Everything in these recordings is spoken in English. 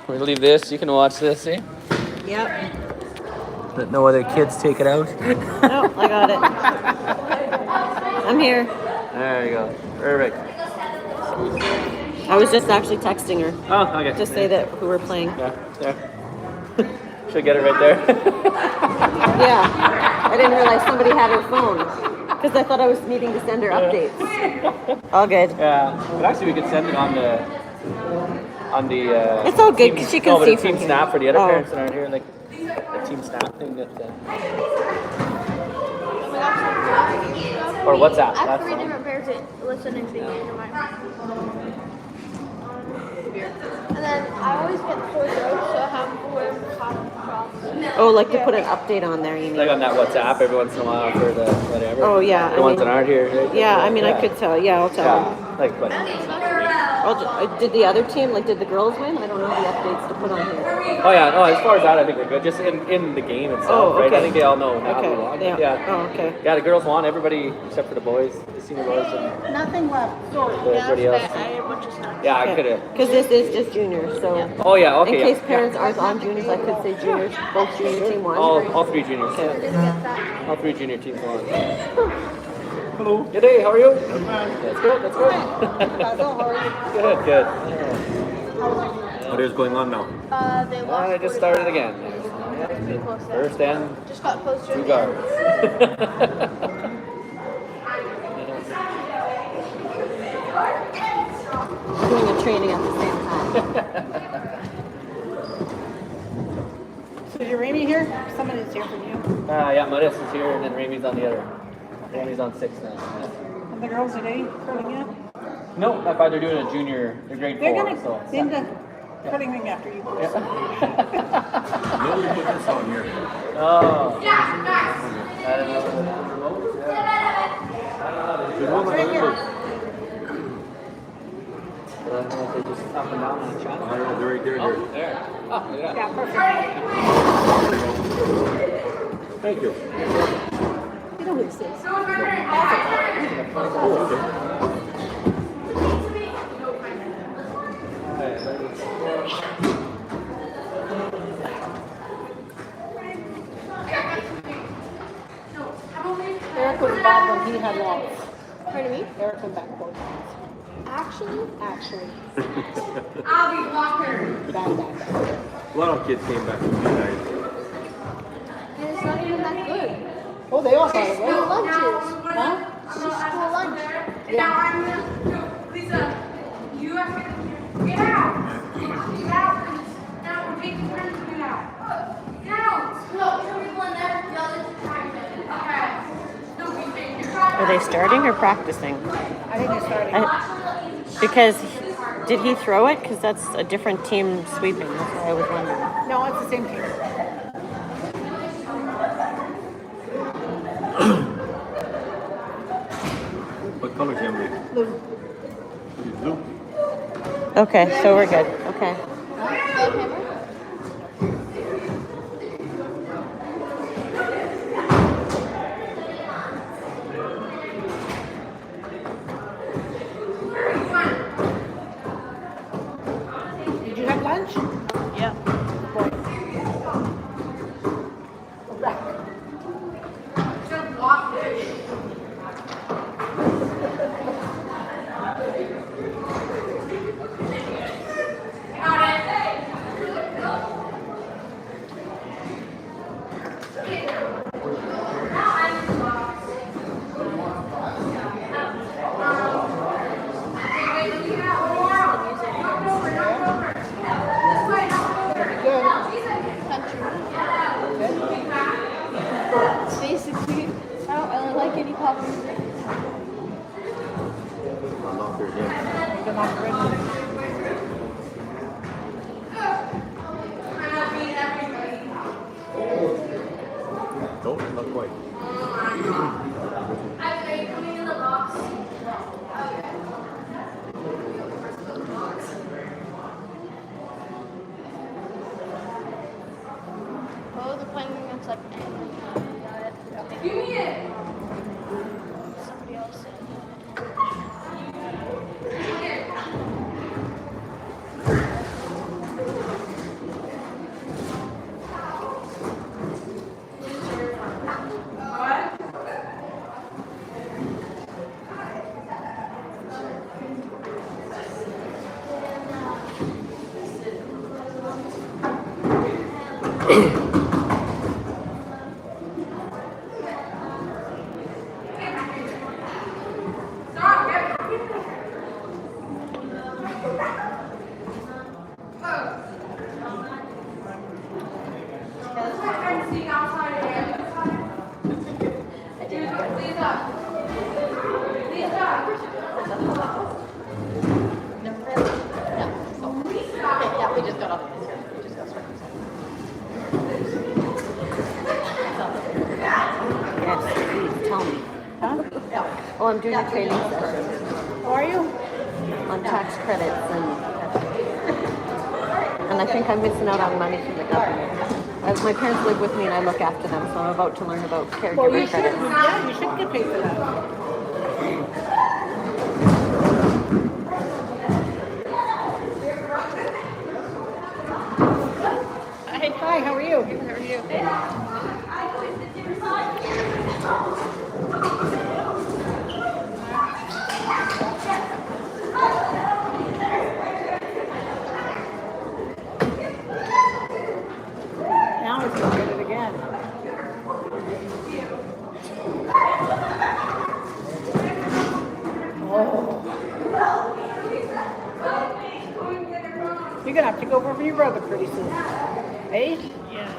We're gonna leave this. You can watch this, see? Yep. Let no other kids take it out. No, I got it. I'm here. There you go. Perfect. I was just actually texting her. Oh, okay. Just say that who we're playing. Yeah, there. Should get it right there. Yeah. I didn't realize somebody had her phone. Because I thought I was needing to send her updates. All good. Yeah. But actually, we could send it on the. It's all good because she can see from Team here. Snap for the other parents that aren't here, like the Team Snap thing that. Or WhatsApp. I have 3 different pairs that listening to you in my and then I always get 4 rows, so I have 4 top drops. Oh, like to put an update on there, you mean? Like on that WhatsApp every once in a while for the whatever. Oh, yeah. The ones that aren't here. Right? Yeah, I mean, I could tell. Yeah, I'll tell them. Like, but. Did the other team, like, did the girls win? I don't know the updates to put on here. Oh yeah, no. As far as that, I think we're good. Just in the game itself, right? I think they all know now. Okay. Yeah. Oh, okay. Yeah, the girls won. Everybody except for the boys, the senior boys, and Nothing left. Sorry. everybody else. I had a bunch of stuff. Yeah, I could have. Because this is just juniors, so. Yeah. Oh yeah, okay. In case parents aren't on juniors, I could say juniors, both junior team won. All 3 juniors. Okay. All 3 junior teams won. Hello. Good day. How are you? That's good. That's good. Good. What is going on now? They lost. I just started again. Pretty close there. First and Just got closer. 2 guards. Doing a training at the same time. So is Ramy here? Somebody's here from you. Yeah, Marissa's here, and then Ramy's on the other. Ramy's on 6 now. And the girls today curling yet? No, I thought they're doing a junior. They're grade 4. They're gonna So. end the cutting ring after you. No, we put this on here. Oh. I don't know. Good one, Right here. I don't know if they just up and down on the channel. I know, they're right there. Oh, there. Oh, look at that. Yeah, perfect. Thank you. You know who this is. Oh, okay. Eric was bad when he had lots. Pardon me? Eric was back both. Actually, Actually. I'll be blocker. Bad. A lot of kids came back from you guys. And it's not even that good. Oh, they all had it, School right? lunches. Huh? It's just school lunch. Yeah. Lisa, you have to get out. Get out, please. Now we're taking turns to get out. Get out. No, some people in there. No, this is practice. Okay. No, we think you're trying Are they starting or practicing? I think they're starting. Because did he throw it? Because that's a different team sweeping. That's why I was wondering. No, it's the same team. What color is Emily? Blue. She's blue. Okay, so we're good. Okay. Did you have lunch? Yeah. Boy. Go back. Basically, I don't really like any pop music. I'm not there yet. They're not ready. No, not quite. Oh, they're playing against like Give me it. somebody else. Stop, get sneak outside again. Lisa. Yeah, we just got off. We just got started. Yes, please tell me. Huh? Oh, I'm doing a training session How are you? on tax credits and I think I'm missing out on money from the government. My parents live with me and I look after them, so I'm about to learn about Well, caregiver you should. credits. Yeah, you should get paid for that. Hi, how are you? How are you? Now it's gonna get it again. Oh. You're gonna have to go over for your brother pretty soon. Eh? Yeah.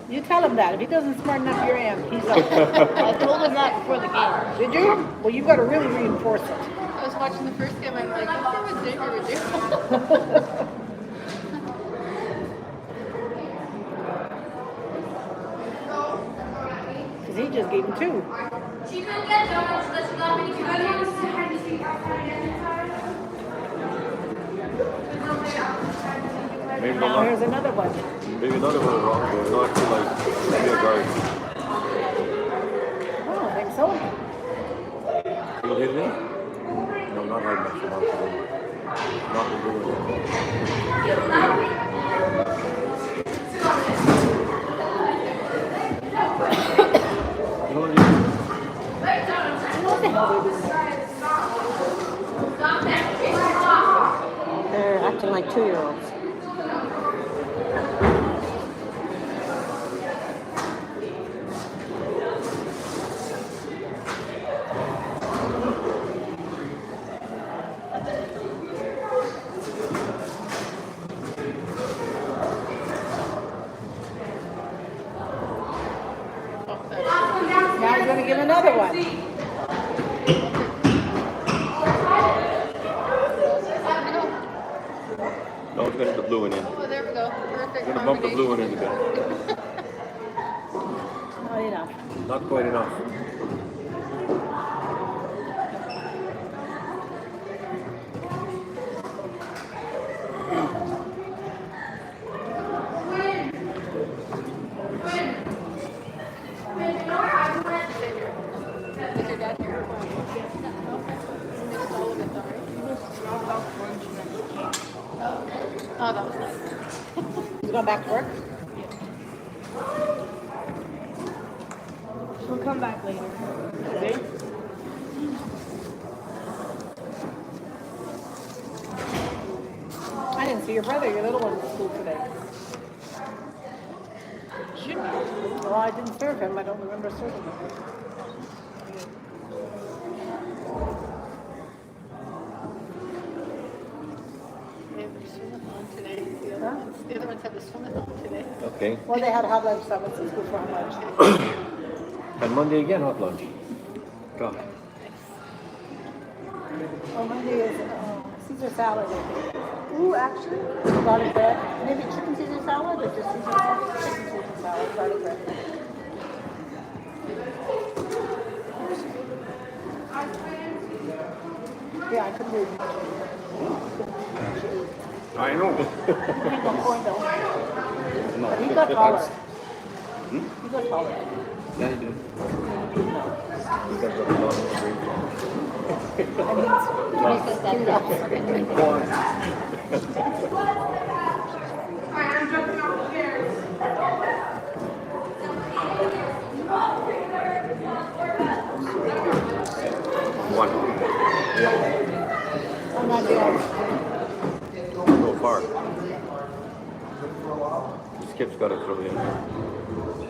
You tell him that. If he doesn't smarten up your end, he's up. I told him that before the game. Did you? Well, you've got to really reinforce it. I was watching the first game. I'm like, let's see what Xavier would do. Because he just gave him 2. She couldn't get donuts, so she got me 2 donuts. Had to sneak outside again. Maybe Now not. here's another one. Maybe not even wrong, but not to like rear guard. Oh, I think so. You hit me? No, not hard enough. Not to do You know what it is? What the hell are they doing? They're acting like 2-year-olds. Now he's going to give another one. No, it's got the blue one in. Oh, there we go. Perfect. Gonna bump the blue one in a bit. Not enough. Not quite enough. Is your dad here? Missed all of it, though, right? Oh, that was nice. He's going back to work? We'll come back later. See? I didn't see your brother, your little one, at school today. Should be. Well, I didn't serve him. I don't remember serving him. They have their swim-a-thon today. The other ones have the swim-a-thon today. Okay. Well, they had hot lunch summits in school for hot lunch. And Monday again, hot lunch. God. Oh, Monday is Caesar salad, I think. Ooh, actually, Garlic bread. Maybe chicken Caesar salad or just Caesar salad? Chicken Caesar salad, garlic bread. Yeah, I could read. I know. He's on point though. No, But he got taller. Hmm? He got taller. Yeah, you do. You got the lot of drink. Go on. I'm jumping off the stairs. One. I'm not doing Go far. Skip's got to throw in.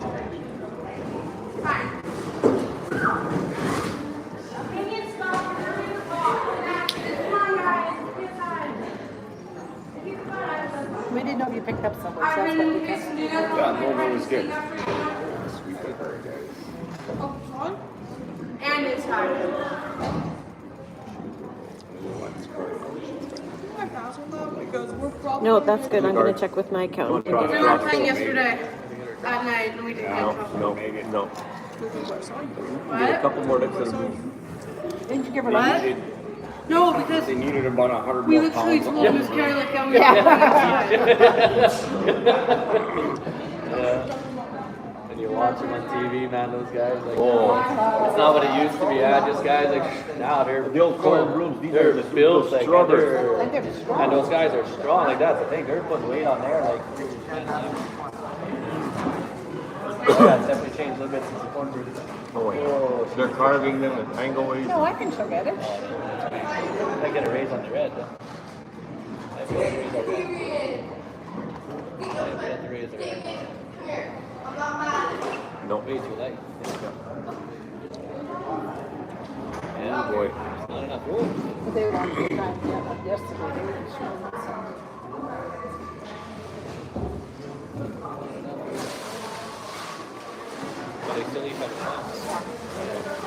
We didn't know you picked up somewhere, so that's what we kept. Yeah, no was good. And it's hard. No, that's good. I'm gonna check with my accountant. and We get it were back. playing yesterday at night and we didn't get No, trouble. no, no. Get a What? couple more licks and Didn't you give her What? lunch? No, because they needed about 100 we more literally pounds. told Miss Carrie like that we were And you watch them on TV, man, those guys, like, Oh. it's not what it used to be, just guys, like, now they're, The old corn rooms, these they're are the built, like, and strawberries. And they're strong. and those guys are strong, like, that's the thing, they're putting weight on there, like, yeah, it's definitely changed a little bit since the corn brew. Oh, yeah. They're carving them in angle ways. No, I can still get it. I get a raise on the red, though. I get a raise on the red. I get the raise on the red. No. Way too light. Oh, Yeah, boy. there's not enough room. But they were on the time, yeah, yesterday. They were strong. But they still eat better plants.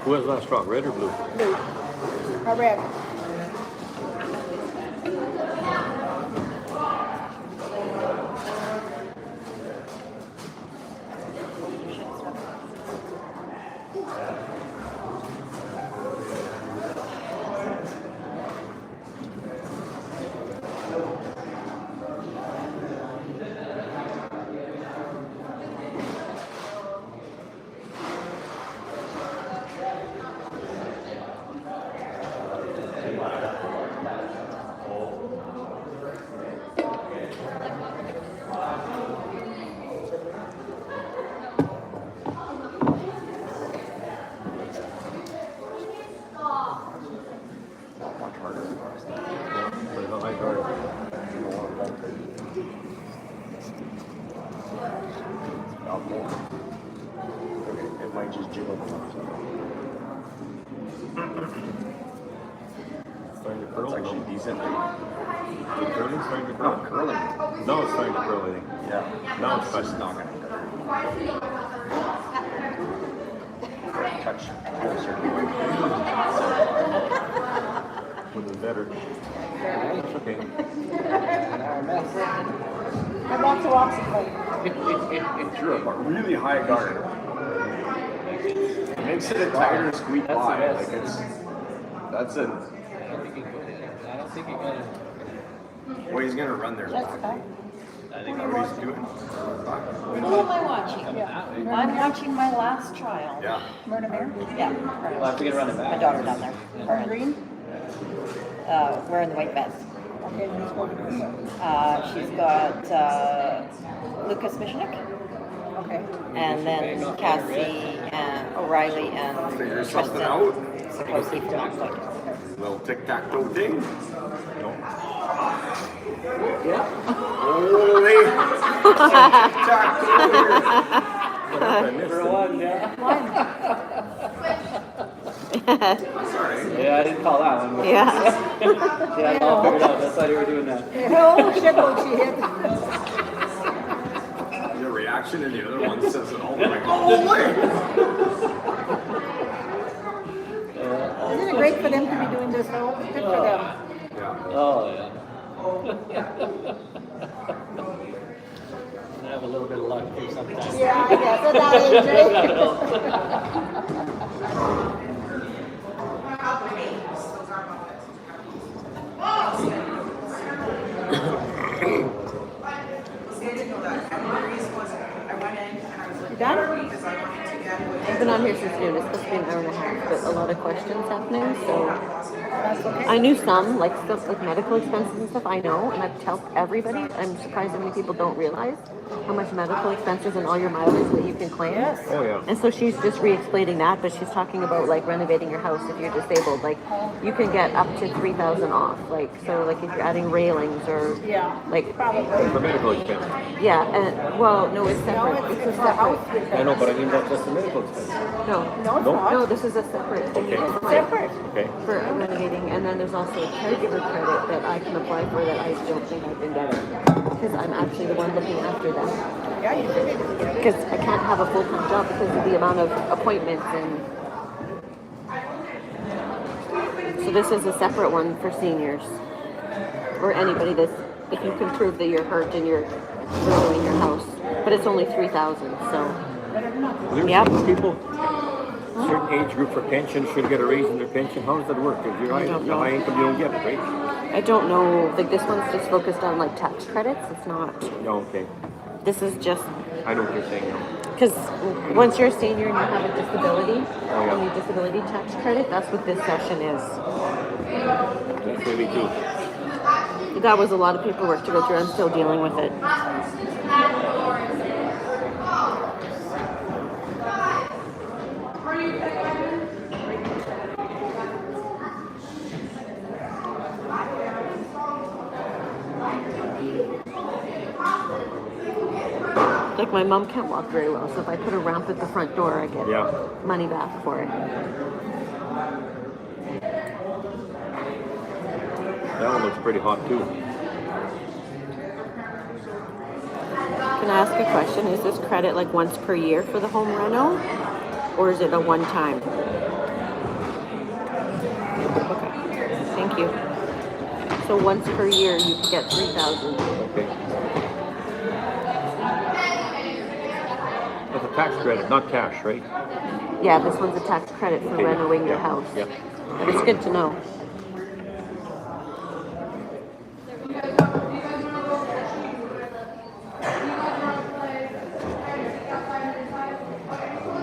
Who has that straw, red or blue? Blue. Or red. It might just jiggle them up. Starting to curl. It's actually decent. The curling's starting to curl. Curling. No, it's starting to curl, I think. Yeah. Now it's just not gonna touch. With the better. It's okay. And lots of oxygen. Sure, but really high guard. It makes it a tighter squeak That's the line. best. Like that's a. I don't think you got it. Well, he's gonna run there. That's fine. I think What he's doing. Who am I watching? I'm watching my last child. Yeah. Myrna Mare? Yeah. We'll have to get around the back. My daughter down there. Or green? Wearing the white vest. Okay, let's go to this. She's got Lucas Michnik, Okay. and then Cassie and O'Reilly and Figure Tristan. something out. Supposedly from Oxford. Little tic-tac-toe thing. No. Yeah. Holy. Tic-tac-toe. For one, yeah. Yeah, I didn't call that one. But Yeah. yeah, it's all figured out. That's why you were doing that. Oh, shit, what she hit. The reaction in the other one says it all. Like, holy. Isn't it great for them to be doing this though? Good for them. Yeah. Oh, yeah. I have a little bit of luck too sometimes. Yeah, I guess at that age, You done? I've been on here since noon. It's supposed to be an hour and a half, but a lot of questions. questions happening, so That's okay. I knew some, like stuff like medical expenses and stuff. I know, and I've told everybody. I'm surprised how many people don't realize how much medical expenses and all your mileage that you can claim. Yes. Oh, yeah. And so she's just re-explaining that, but she's talking about like renovating your house if you're disabled. Like you can get up to 3,000 off. Like so, like if you're adding railings or Yeah. like Probably. For medical expenses. yeah, and well, no, it's No, separate. It's a for house separate. repair. I know, but I mean that's just the medical expenses. No, No, it's No? not. no, this is a separate thing. Okay. It's Separate. Okay. for renovating, and then there's also a caregiver credit that I can apply for that I don't think I've been getting because I'm actually the one looking after them. Yeah, you should be able to get it. Because I can't have a full-time job because of the amount of appointments and. So this is a separate one for seniors or anybody that's if you can prove that you're hurt and you're ruining your house, but it's only 3,000. So There's Yep. some people, certain age group for pension should get a raise in their pension. How does that work? If you're I don't know. high income, you don't get it, right? I don't know. Like this one's just focused on like tax credits. It's not. No, okay. This is just I know what you're saying now. because once you're a senior and you have a disability, yeah. and your disability tax credit, that's what this session is. That's really too. That was a lot of paperwork to go through. I'm still dealing with it. Like my mom can't walk very well, so if I put a ramp at the front door, I get Yeah. money back for it. That one looks pretty hot too. Can I ask a question? Is this credit like once per year for the home reno, or is it a one-time? Okay, thank you. So once per year, you can get 3,000. Okay. That's a tax credit, not cash, right? Yeah, this one's a tax credit for Okay. renovating your Yeah. house. Yeah. But it's good to know.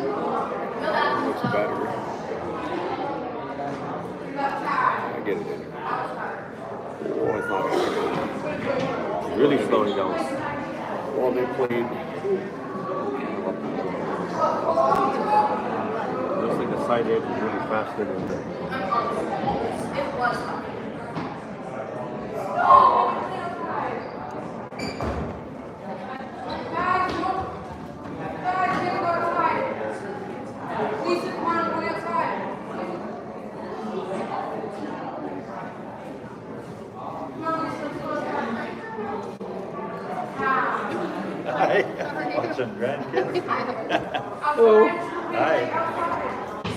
What's the battery? I get it in there. Oh, it's not active. It's really slowing down. Well, they played. Looks like the side edge is really faster than the. Hi, watching grandkids. Hello. Hi.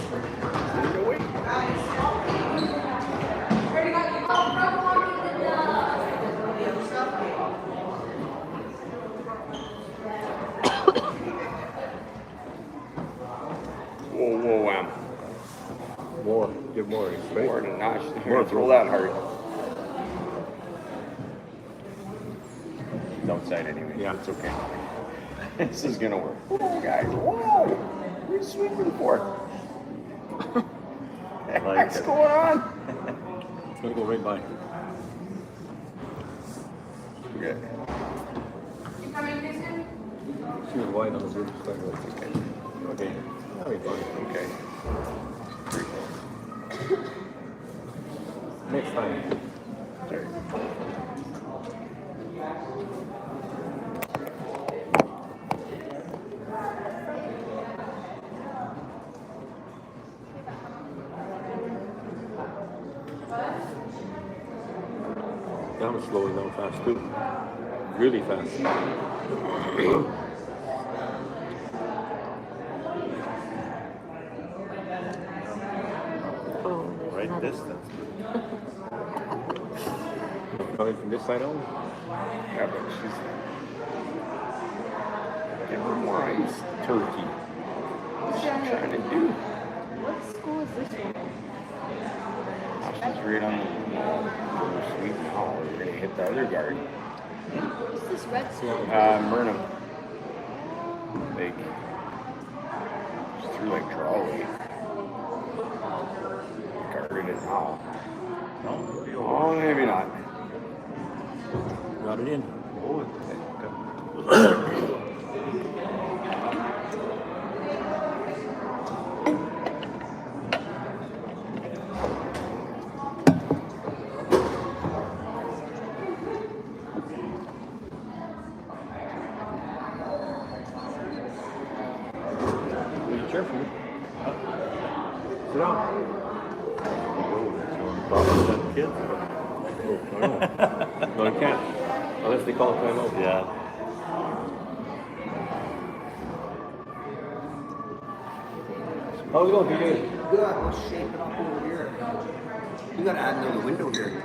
Whoa, whoa, more. Give more. Right? More than not. More Throw that hard. It's outside anyway. Yeah, it's okay. This is gonna work. Whoa, guys. Whoa! What are you sweeping for? What's going on? It's gonna go right by. Good. You coming, Kristen? She was wide on the roof. So okay. Okay. That'll be fine. Okay. Next time. There. That was slowing down fast too. Really fast. Oh, there's Right another. distance. Coming from this side on? Yeah, but she's. Give her more ice, turkey. What's she trying to do? What school is this one? She's right on the sweet. Oh, we're gonna hit the other guard. What's this red school? Murnum. Like, just through like Drawley. it. Oh, No? oh, maybe not. Got it in. Oh, Be careful. Sit down. kids. No, you can't. Unless they call a timeout. Yeah. How's it going, PJ? Good. Let's shape it up over here. You gotta add another window here.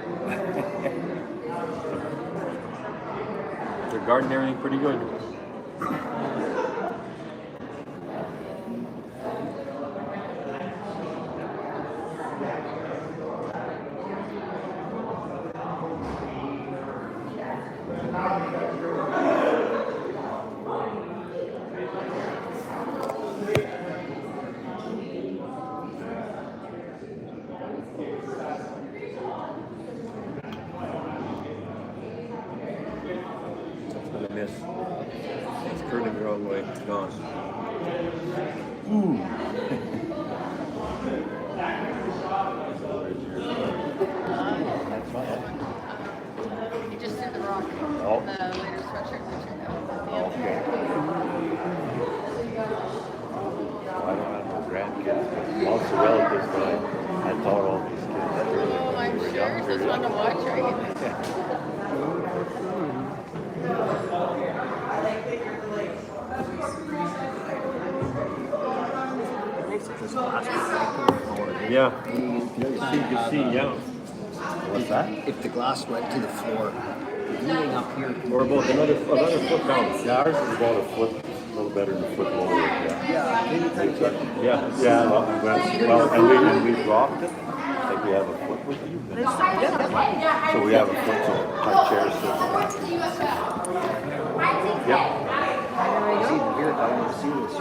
They're guarding everything pretty good. That's gonna miss. It's curling the wrong way. It's gone. That's fine. You just did the rock. Oh. The later sweatshirt picture. Okay. I don't have no grandkids, but lots of relatives, but I taught all these kids. Oh, I'm sure. It's just fun to watch, right? Yeah. You can see, yeah. What's that? If the glass went to the floor, heating up here. Or about another foot down. Yeah, ours is about a foot, a little better than a foot lower. Yeah. Yeah, maybe take it. Yeah. Yeah, well, and we dropped it. Like we have a foot with you. So we have a foot, so our chairs sit. Yep. It's even weird, I don't see this.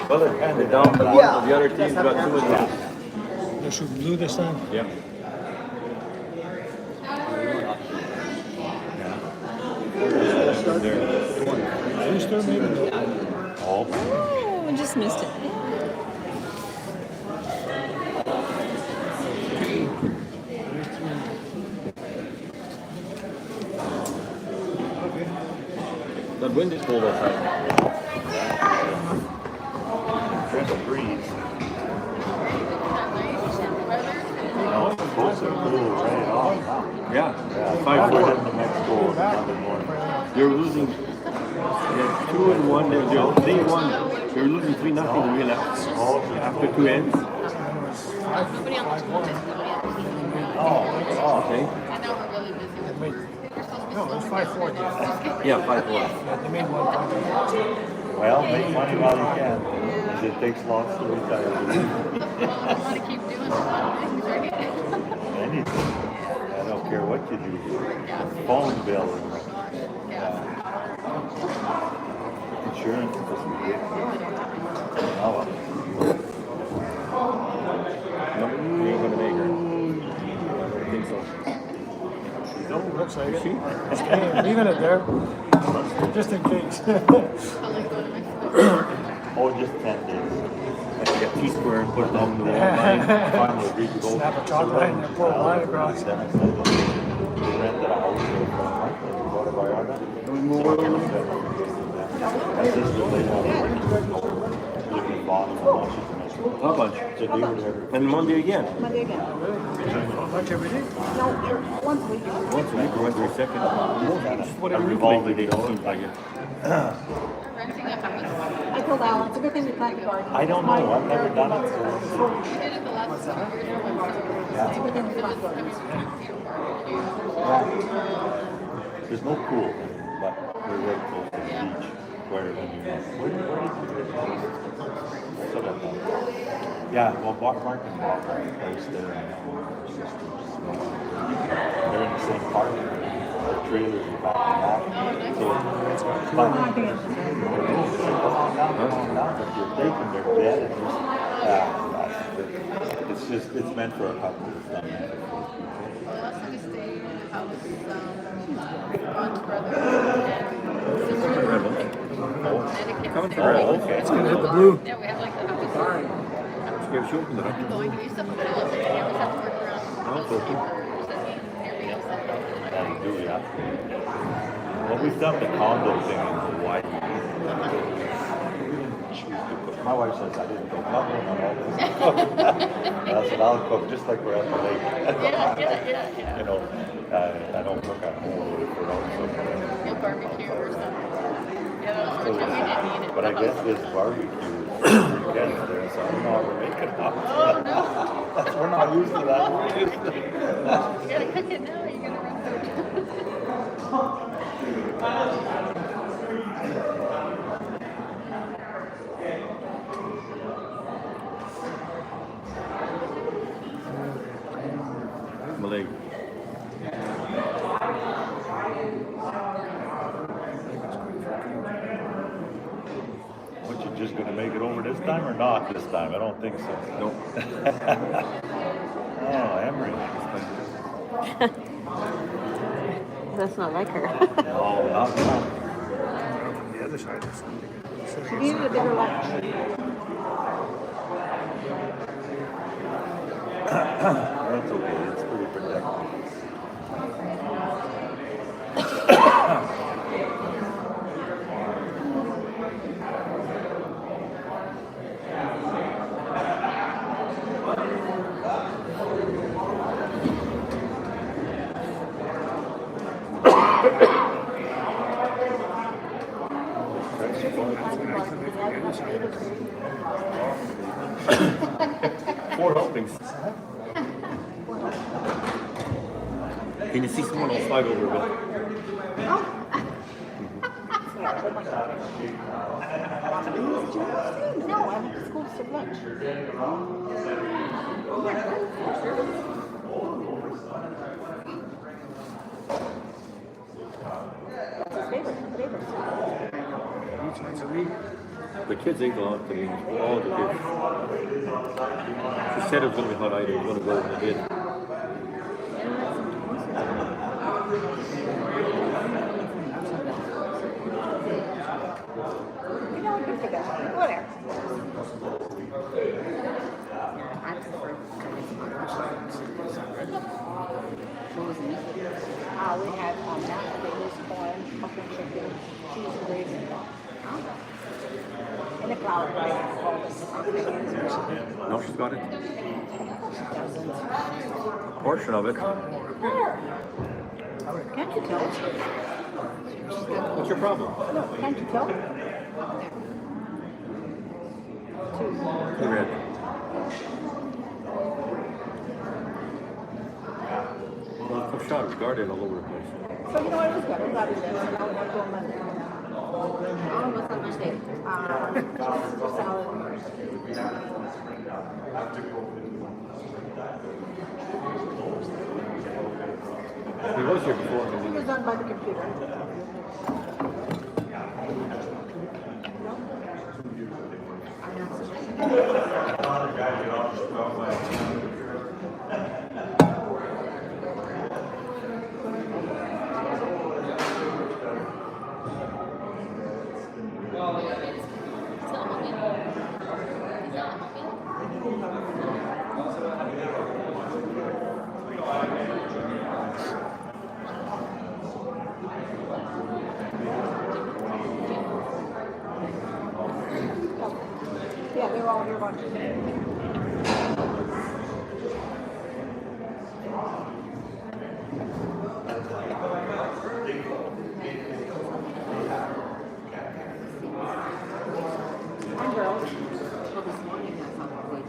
Well, they're down, but Yeah. the other team's got two of them. They should blue this time. Yeah. Rooster maybe? Oh, I just missed it. That wind is cold outside. there's a breeze. No, it's supposed to cool right off. Yeah. Yeah, 5-4. in the next goal Monday morning. They're losing. They're 2-1. They're 3-1. They're losing 3-0 to win after two ends. Nobody on the team is really Oh, Okay. I know we're really busy with work. You're supposed to be No, it's 5-4. Yeah, 5-4. They made one point. well, make money while you can. Because it takes lots to retire. I want to keep doing a lot of things, right? Anything. I don't care what you do. Phone bill. Insurance is just ridiculous. Oh, well. No, you ain't gonna make her. I don't think so. No, looks like it. Stay, leaving it there. Just in case. Oh, just 10 days. Like you got T-square and put it down the wall line. Finally agreed to go. Snap a chalk line and pull a line across. Then I said, we rented a house here for a month and we bought a Vallarta. My sister laid out living in Boston, now she's in Michigan. How much? It's a deal with everything. And Monday again. Monday again. Much every day. No, once a week. Once a week or every second. A revolving They door. seems like it. Renting a house. I told Al, it's a good thing we plant the garden. I don't know, I've never done it, so. We did it the last 2 years. It's a good thing we plant the garden. There's no pool, but we're very close to the beach. Where did you yeah, well, Mark and Bob are in place there. And they're in the same park. The trailers are back to back. So it's fun. Come on down, but you're taking their bed and just, it's it's meant for a couple. It's not meant for Well, last time we stayed in a house, Ron's brother and sister. Oh, okay. It's gonna hit the blue. Yeah, we have like the house. Scared you open it up. I'm going to do something else. You always have to work around Oh, those okay. papers and everybody else that Yeah, you do, yeah. Well, we've done the condo thing in Hawaii. My wife says I didn't go condo on all this. And I said I'll cook just like we're at the lake. yeah. You know, I don't cook at home for all You'll barbecue or something. Yeah, that was the first time we didn't eat it. But I guess this barbecue is weekend there, so I don't know how we're making it up. Oh, no. That's, we're not used to that. We're used to You gotta cook it now. You gotta run Malay. But you just gonna make it over this time or not this time? I don't think so. Nope. Oh, Emery. That's not like her. No, not now. The other side is something. She needed a bigger lunch. That's okay. It's pretty protected. Four helpings. Can you see someone else slide over a bit? No, I went to school to serve lunch. What's his favorite? The kids ate a lot today. All the kids. She said it was going to be hot items. Going to go and they did. You know, good for that. Whatever. We had mashed potatoes, corn, pumpkin chicken, cheese and gravy. And a flour rice. No, she's got it. A portion of it. Can't you tell? What's your problem? No, can't you tell? Red. Well, come shot is guarded all over the place. So you know what, it was good. I'm glad we did. So now we have to go on Monday. Oh, what's on Monday? Salad. He was here before. It was done by the computer. Yeah, they're all here watching. Hi, girls. Well, this morning that's not quite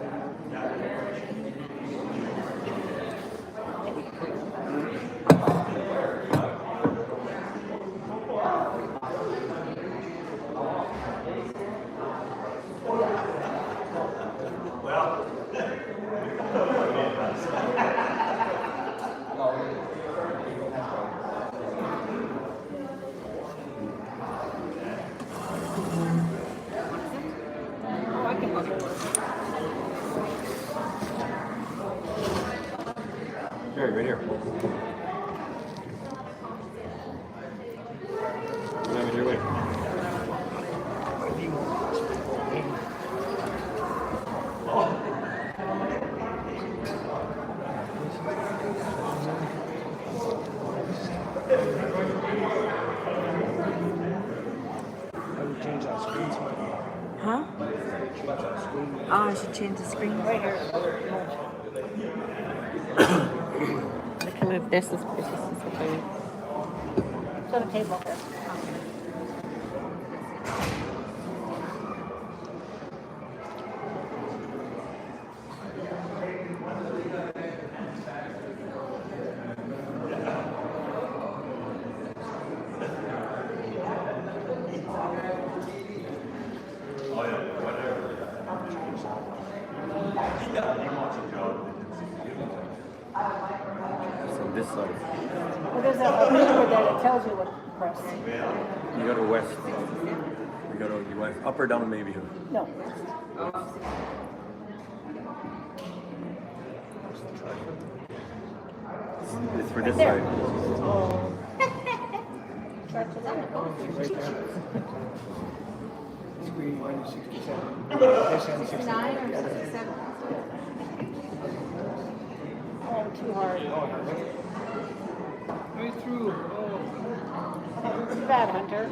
Here, right here. Have it your way. I would change that screen. Huh? Oh, I should change the screen. Right here. I can move this. This is okay. It's on the table here. It's on this side. Well, there's a paper there that tells you what to press. You go to west. You go to west. Up or down, maybe. No. It's for this There. side. Start to that. Right there. Screen 167. This end 69. 9 or 67? Oh, too hard. Right through. Oh. Too bad, Hunter.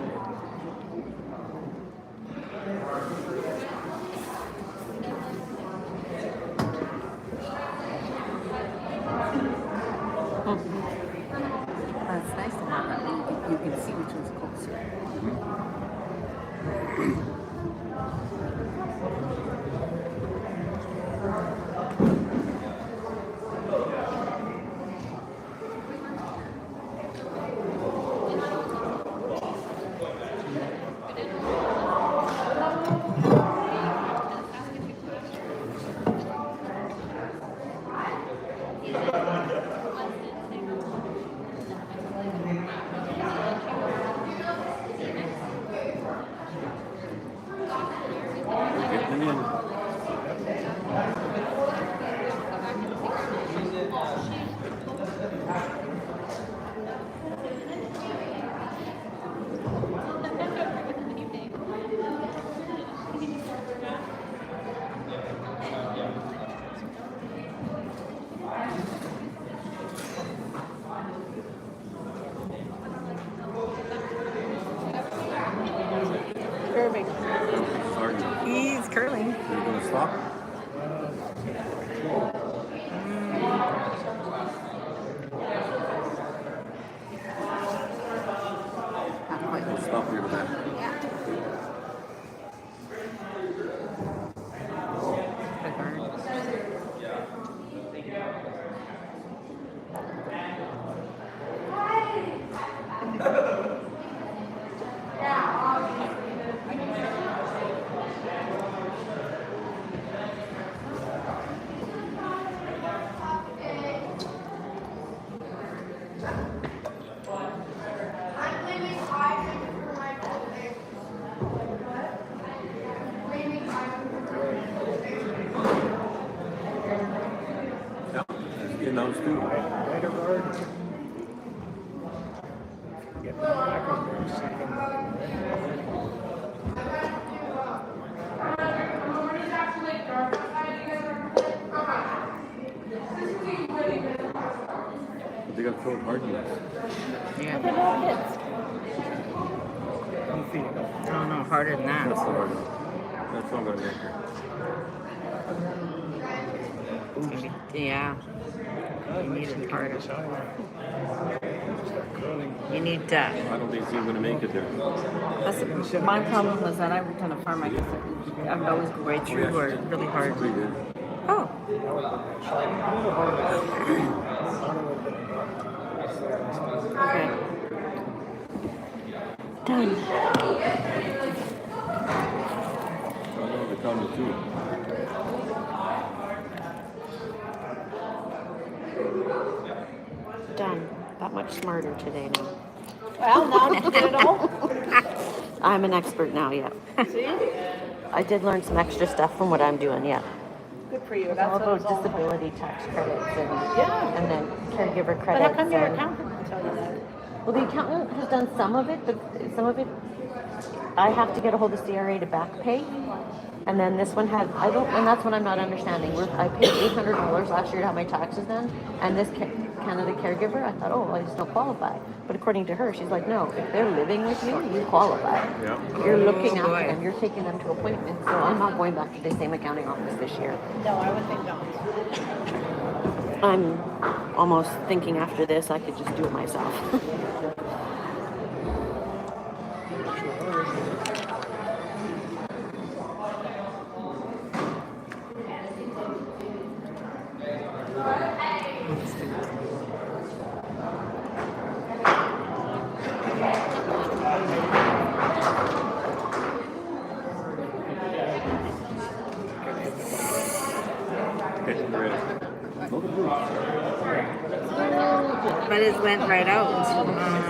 That's nice to have that. You can see which one's closer. Get them in. Curving. Sorry. He's curling. You're going to stop? We'll stop here with that. Yeah, let's get those two. Right of guard. Get the back of there. Second. They got thrown hard in this. Yeah. They're all hits. Oh no, harder than that. That's the hard one. That's not going to make her. Yeah. You need it harder. You need I don't think he's going to make it there. That's my problem was that I worked on a farm. I would always go right through or really hard. Pretty good. Oh. Okay. Done. I know the count of two. Done. That much smarter today now. Well, now did you get it all? I'm an expert now, yeah. See? I did learn some extra stuff from what I'm doing, yeah. Good for you. It's That's all what it's about all about. disability tax credits and, Yeah. and then caregiver But credits. how come your and- accountant didn't tell you that? Well, the accountant has done some of it, but some of it, I have to get a hold of CRA to back pay. And then this one had, I don't, and that's what I'm not understanding. I paid $800 last year to have my taxes done, and this Canada caregiver, I thought, oh, I just don't qualify. But according to her, she's like, no, if they're living with you, you qualify. Yeah. You're looking after them, you're taking them to appointments. So I'm not going back to the same accounting office this year. No, I would think not. I'm almost thinking after this, I could just do it myself. But it went right out.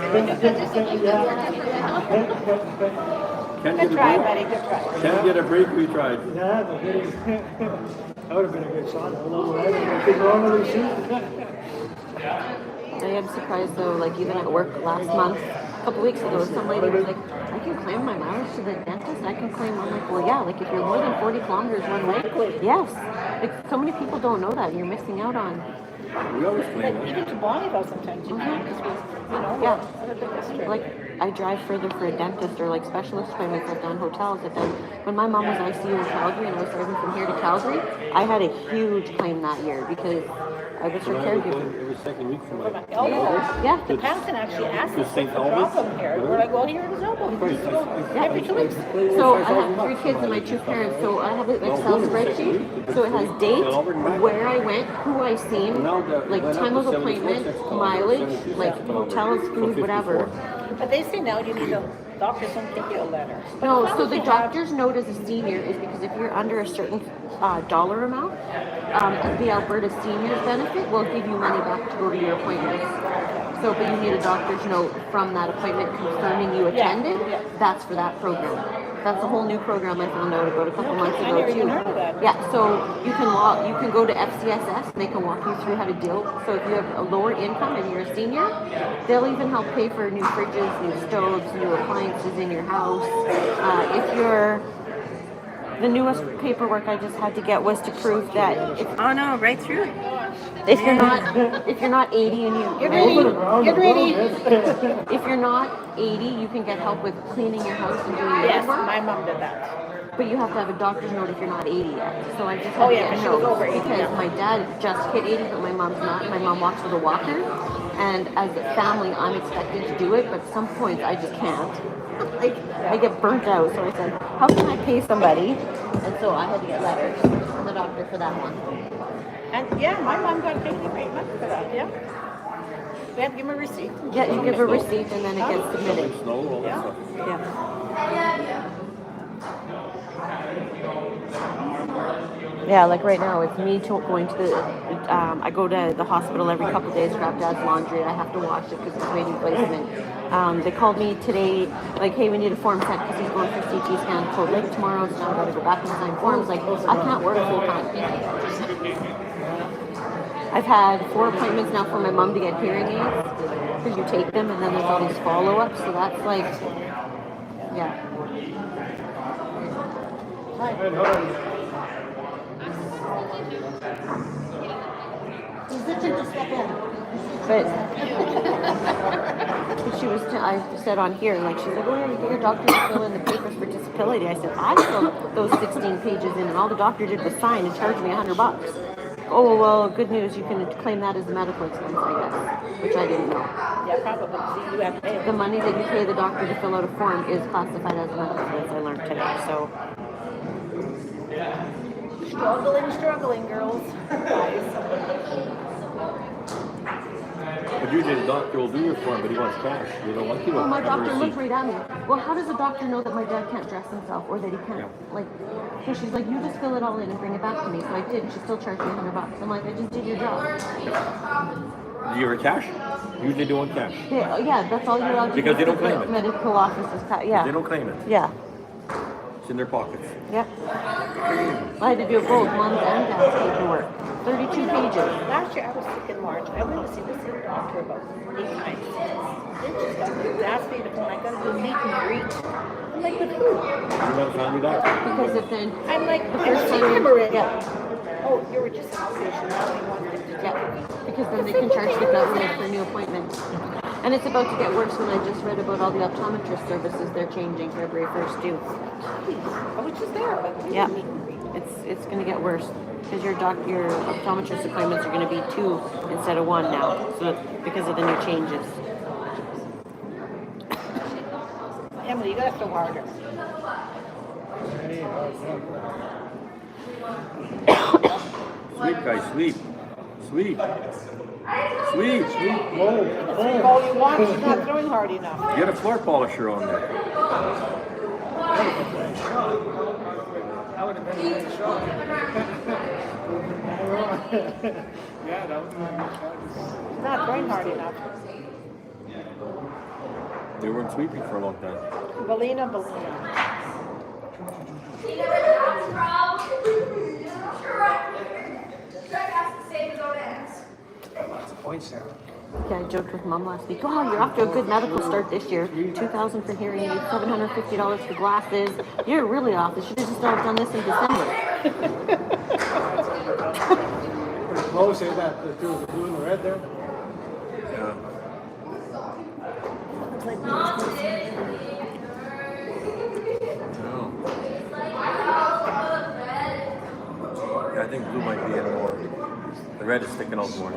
Can't Good get try, a buddy. break. Good try. Can't get a break. We tried. Yeah, but that would have been a good shot. Although I think we're on the receipt. I am surprised though, like even at work last month, a couple weeks ago, some lady was like, I can claim my mileage to the dentist. I can claim. I'm like, well, yeah, like if you're more than 40 kilometers one way, yes. Like so many people don't know that, and you're missing out on. We always claim But it. even to Bonneville sometimes you can, because we, Yeah. we're a big district. Like I drive further for a dentist or like specialist appointments. I've done hotels. I've done. When my mom was ICU in Calgary and I was driving from here to Calgary, I had a huge claim that year because I was her caregiver. Every second week for my elbow. Yeah. The accountant actually asked To us St. what's the Albans? problem here. We're like, well, here it is elbow. He needs to go every 2 weeks. So I have 3 kids and my 2 parents. So I have an Excel spreadsheet. So it has date, where I went, who I seen, like time of appointment, mileage, like hotels, food, whatever. But they say now you need a doctor's won't give you a letter. But No, as long so as the you have- doctor's note as a senior is because if you're under a certain dollar amount, the Alberta Seniors Benefit will give you money back to go to your appointments. So, but you need a doctor's note from that appointment confirming you attended. Yeah. That's for that program. That's a whole new program I found out about a couple months I ago never too. even heard of that. Yeah, so you can go to FCSS and they can walk you through how to deal. So if you have a lower income and you're a senior, they'll even help pay for new fridges, new stoves, new appliances in your house. If you're the newest paperwork I just had to get was to prove that Oh no, right through it. if you're not 80 and Get ready. Get ready. if you're not 80, you can get help with cleaning your house and doing Yes, yard work. my mom did that. But you have to have a doctor's note if you're not 80 yet. So I just had Oh, to yeah, get but a she was note over 80, because yeah. my dad just hit 80, but my mom's not. My mom walks with a walker, and as a family, I'm expected to do it. But some points I just can't. Like I get burnt out. So I said, how can I pay somebody? And so I had to get letters from the doctor for that one. And yeah, my mom got paid the payment for that, yeah. We have to give him a receipt. Yeah, you give a receipt and then it gets submitted. Snow, all that stuff. Yeah. Yeah, like right now, it's me going to the. I go to the hospital every couple of days, grab Dad's laundry. I have to wash it because it's waiting placement. They called me today, like, hey, we need a form sent because he's going for CT scan Cold Lake tomorrow, so now I got to go back and sign forms. Like, I can't work full time. I've had 4 appointments now for my mom to get hearing aids because you take them and then there's all these follow-ups. So that's like, yeah. But she was, I said on here, like, she's like, oh, yeah, you get your doctor to fill in the papers for disability. I said, I filled those 16 pages in, and all the doctor did was sign and charge me $100. Oh, well, good news, you can claim that as a medical expense, I guess, which I didn't know. Yeah, probably. See, you have to pay The money that you pay the doctor to fill out a form is classified as a medical expense, I learned today, so. Struggling, girls. Guys. But usually the doctor will do your form, but he wants cash. They don't want you to Oh, my have a doctor looked receipt. right at me. Well, how does a doctor know that my dad can't dress himself or that he can't, like, so she's like, you just fill it all in and bring it back to me. So I did, and she still charged me $100. I'm like, I just did your job. Do you ever cash? Usually they want cash. Yeah, that's all you're allowed to do. Because they don't claim it. Medical offices, yeah. They don't claim it. Yeah. It's in their pockets. Yep. I had to do both mom's and dad's paperwork. 32 pages. Last year I was sick in March. I went to see the same doctor about 8 times. Then she asked me to come. I got to do meet and greet. I'm like, with who? You're not a family doctor. Because if then I'm like, I've seen him already. Oh, you were just an outpatient. Now you wanted him to yeah, because then they can charge the government for new appointments. And it's about to get worse when I just read about all the optometrist services they're changing February 1st too. I was just there, but we Yeah, didn't meet and greet. it's going to get worse because your optometrist appointments are going to be 2 instead of 1 now, so because of the new changes. Emily, you got to throw harder. Sweep, guys, sweep. Sweep. Sweep. All you want, she's not throwing hard enough. Get a floor polisher on there. I would have been a nice shot. Yeah, that would have been a nice shot. She's not throwing hard enough. They weren't sweeping for a long time. Belina. He never has a problem. You're right. Greg has to save his own ass. Lots of points there. Yeah, I joked with Mom last week. Oh, you're off to a good medical start this year. $2,000 for hearing aids, $750 for glasses. You're really off. You should have just done this in December. Pretty close, ain't that? The two, the blue and the red there. Yeah. Yeah, I think blue might be in more. The red is sticking out more.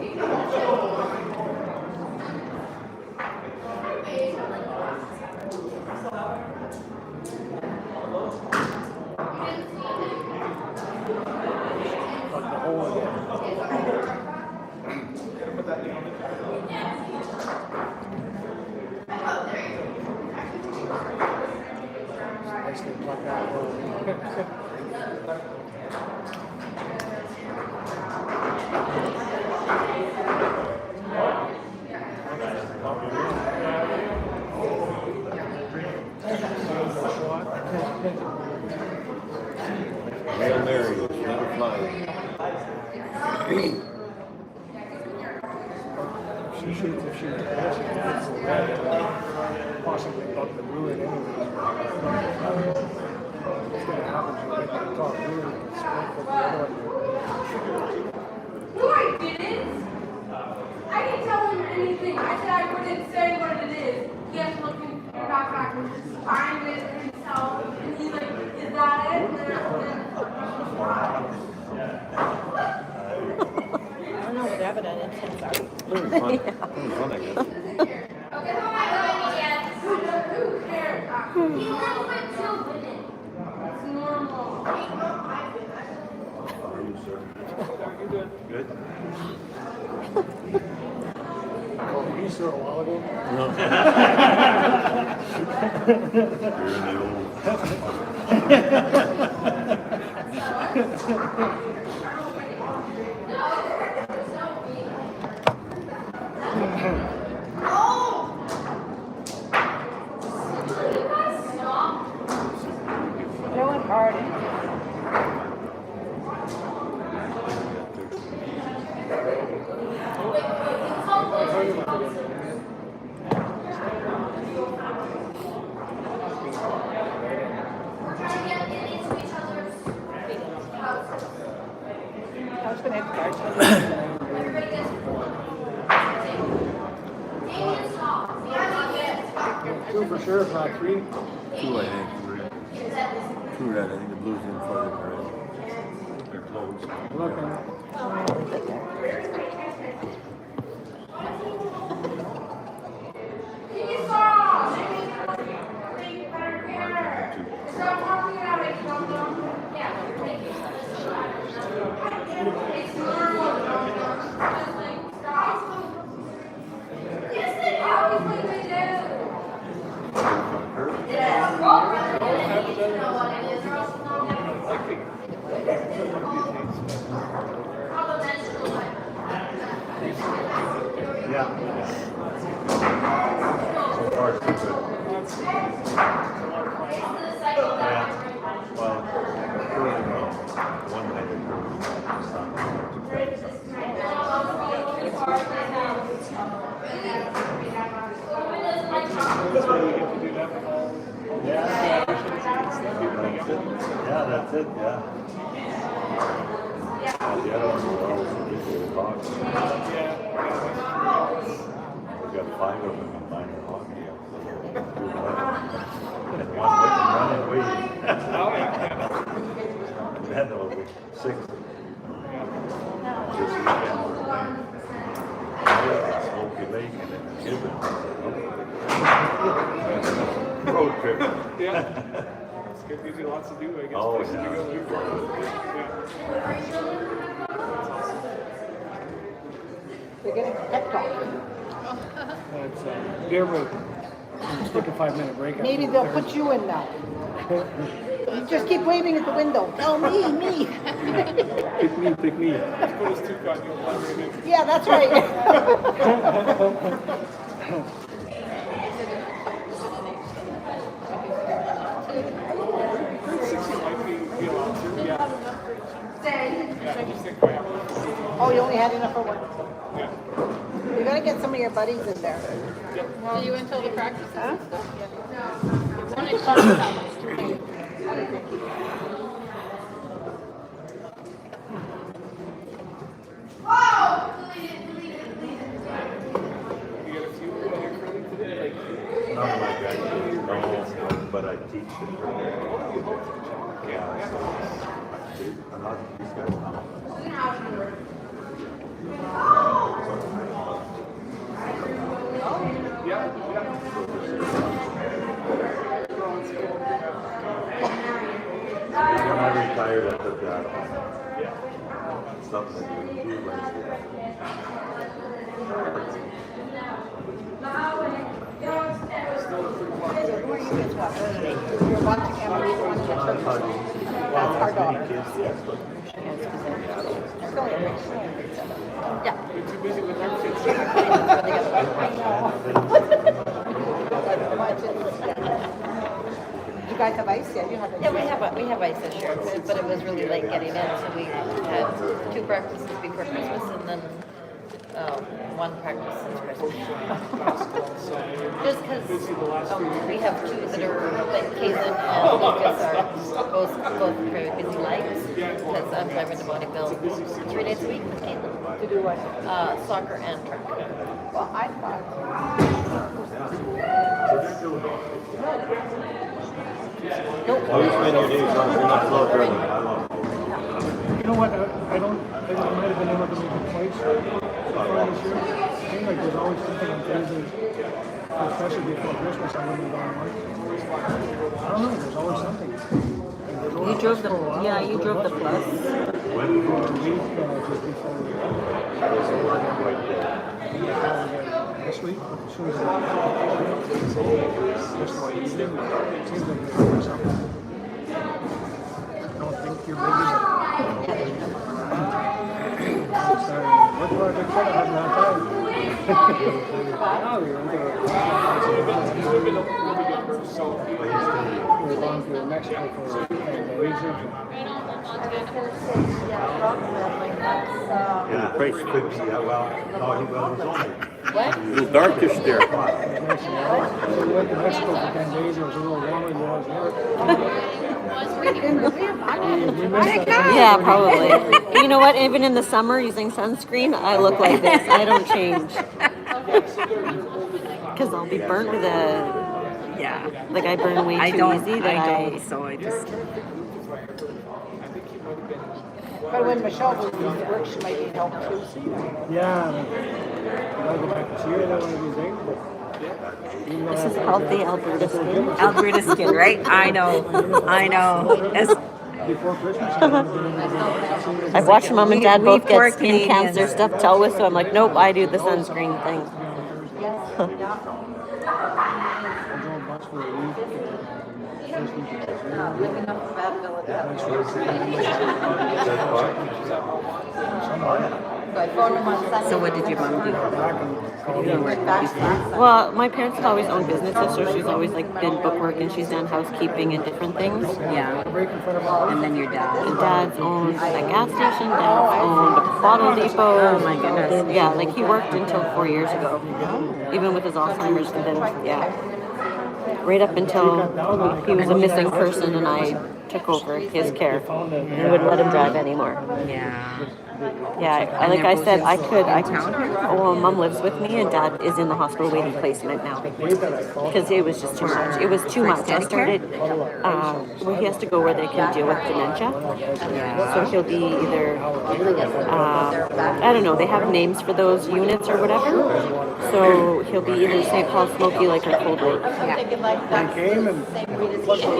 Nicely plucked out. Hail Mary, let her fly. If she shoots the red, possibly buck the blue in anyways. It's going to happen to make that top blue and sprinkle the other one. No, I didn't. I didn't tell him anything. I said I wouldn't say what it is. He has to look in your backpack and just find it himself. And he's like, is that it? And then I don't know what evident intents are. Fun, I guess. okay, who am I going against? Who cares? He lives with children. It's normal. How are you, sir? Good? Oh, you saw a while ago? No. Throwing hard. I was going to have cards. 2 for sure, if not 3. 2, I think. 2 red. I think the blue's in front of the red. They're close. Looking. Stop talking about it, yeah. It's normal. Just like, stop. Yes, they always like they do. Yeah. You know what it is, or else it's not happening. So far, it's good. Yeah. Yeah, that's it, yeah. The other one will always be the box. We got 5 of them in minor hockey. And one running waiting. Then there will be 6. This weekend we're playing Smoky Lake and then Gibbon. Road trip. It's good, gives you lots to do, I guess. Oh, places to yeah. go do. They're getting pep talk. It's beer break. Just take a 5-minute break. Maybe they'll put you in now. You just keep waving at the window. Tell me. Pick me. Let's put his tooth on you. Yeah, that's right. Oh, you only had enough for one. You gotta get some of your buddies in there. Are you until the practices and stuff? Not like I do, no, but I teach it. Yeah, so I'm not these guys now. When I retired, I took that on. Stuff that you do like You're watching Emily, you're watching your church. That's our daughter. Yeah. You guys have ice? Yeah, you have ice. Yeah, we have ice this year, but it was really late getting in, so we had 2 practices before Christmas and then 1 practice since Christmas. Just because we have 2 that are, like Kaylin and Lucas are both very busy lives, because I'm driving to Bonnyville 3 days a week with Kaylin. To do what? Soccer and track. Well, I thought. Nope. Oh, you spend your days on, you're not slow driven. I love it. You know what? I might have been able to make it twice so far this year. It seems like there's always something on Thursdays, especially before Christmas. I wouldn't have gone work. I don't know. There's always something. You drove the, you drove the plus. For a week just before this week, as soon as just like it seems like there's something. I don't think you're ready. What project said I haven't had time? We're going to Mexico for research. Yeah, the price could be, well, no, he was only. What? A little darkish there. So we went to Mexico for 10 days. It was a little warmer than it was here. Yeah, probably. You know what? Even in the summer, using sunscreen, I look like this. I don't change. Because I'll be burnt with a... Yeah. Like I burn way too easy. So I just... But when Michelle was to work, she might need help too. Yeah. I gotta go back to see her one of these days. This is healthy Alberta skin. Alberta skin, right? I know. Before Christmas, I've watched Mom and Dad both get skin cancer stuff dealt with, so I'm like, nope, I do the sunscreen thing. So what did your mom do? Well, my parents have always owned businesses, so she's always like been bookwork and she's done housekeeping and different things. Yeah. And then your dad. And dad's owned a gas station, dad's owned a bottle depot. Oh my goodness. Yeah, like he worked until 4 years ago, even with his Alzheimer's, and then right up until he was a missing person and I took over his care and wouldn't let him drive anymore. Yeah. Yeah, like I said, I could. Well, mom lives with me, and dad is in the hospital waiting placement now because it was just too much. It was too much. I started. Well, he has to go where they can deal with dementia. So he'll be either. I don't know. They have names for those units or whatever. So he'll be either St. Paul, Smoky Lake, or Cold Lake.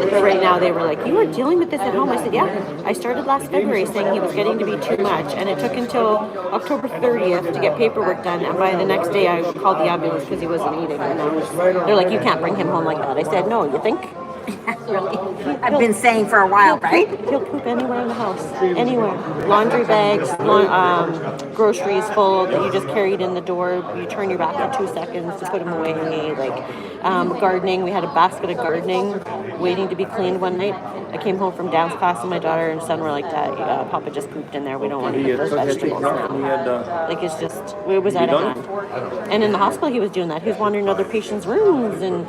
But right now they were like, "You were dealing with this at home." I said, "Yeah." I started last February saying he was getting to be too much, and it took until October 30th to get paperwork done, and by the next day I called the ambulance because he wasn't eating. And they're like, "You can't bring him home like that." I said, "No, you think?" Really? I've been saying for a while, right? He'll poop anywhere in the house, anywhere. Laundry bags, groceries full that you just carried in the door. You turn your back in 2 seconds to put them away. Like gardening, we had a basket of gardening waiting to be cleaned one night. I came home from dance class and my daughter and son were like, "Dad, Papa just pooped in there. We don't want to eat those vegetables now." Like it was out of hand. And in the hospital he was doing that. He was wandering other patients' rooms, and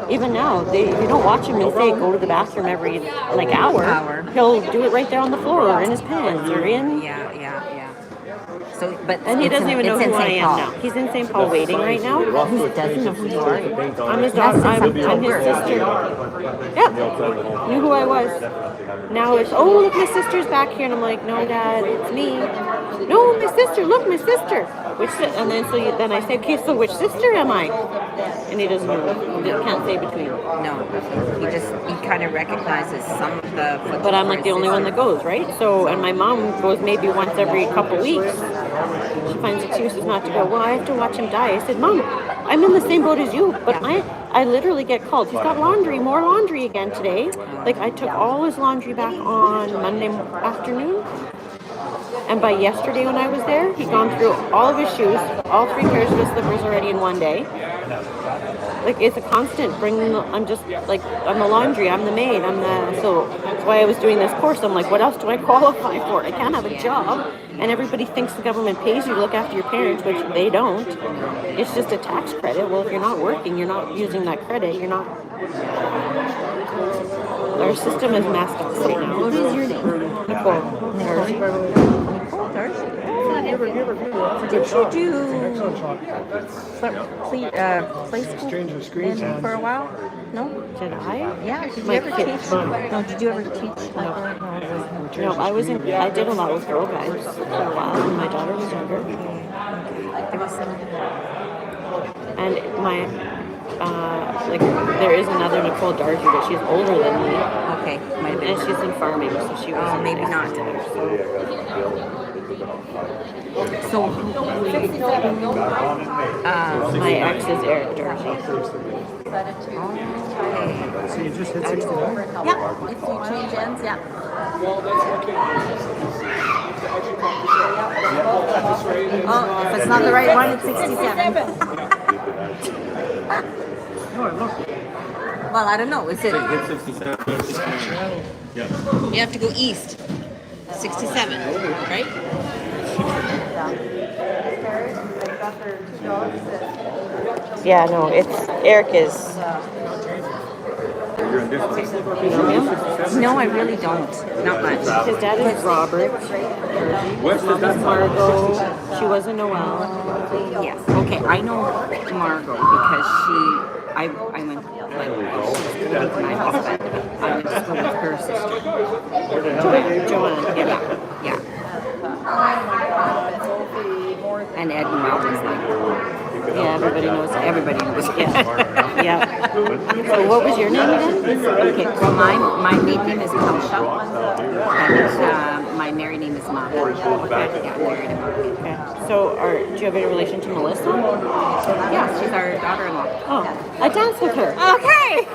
even now, if you don't watch him and say go to the bathroom every hour, he'll do it right there on the floor or in his pants or in. Yeah. So, and he doesn't even know who I am now. He's in St. Paul waiting right now. He doesn't know who you are. I'm his daughter. I'm his sister. Yep. Knew who I was. Now it's, "Oh, look, my sister's back here." And I'm like, "No, Dad, it's me." "No, my sister. Look, my sister." And then then I say, "Okay, so which sister am I?" And he doesn't know. He can't say between. No. He kind of recognizes some of the. But I'm like the only one that goes, right? So, and my mom goes maybe once every couple weeks. She finds excuses not to go. "Well, I have to watch him die." I said, "Mom, I'm in the same boat as you, but I literally get called. He's got more laundry again today." Like I took all his laundry back on Monday afternoon. And by yesterday when I was there, he'd gone through all of his shoes, all 3 pairs of his slippers already in one day. Like it's a constant I'm just like, I'm the laundry, I'm the maid, so that's why I was doing this course. I'm like, what else do I qualify for? I can't have a job. And everybody thinks the government pays you to look after your parents, which they don't. It's just a tax credit. Well, if you're not working, you're not using that credit, you're not. Our system is messed up right now. What is your name? Nicole. Did you do play school for a while? No? Did I? Yeah. Did you ever teach? No. Did you ever teach? No, I did a lot with girl guides for a while when my daughter was younger. And there is another Nicole Dargy, but she's older than me. Okay. And she's in farming, so she was maybe not. So, my ex is Eric Dargy. So you just hit 69? Yeah, if you change ends, yeah. Oh, if it's not the right one, it's 67. Well, I don't know. Is it? You have to go east. 67, right? Yeah, no, Eric is. No, I really don't. Not much. His dad is Robert. His mom is Margot. She was a Noel. Yes. Okay, I know Margot because I went with my husband. I went to school with her sister. Joanna. Yeah. And Ed and Robin's like. Yeah, everybody knows. Everybody knows. Yeah. So what was your name again? Okay, well my maiden name is Kelsha, and my married name is Mama. Okay. Yeah, married and Mama. Okay. So do you have any relation to Melissa? Yeah, she's our daughter-in-law. Oh, I danced with her. Okay.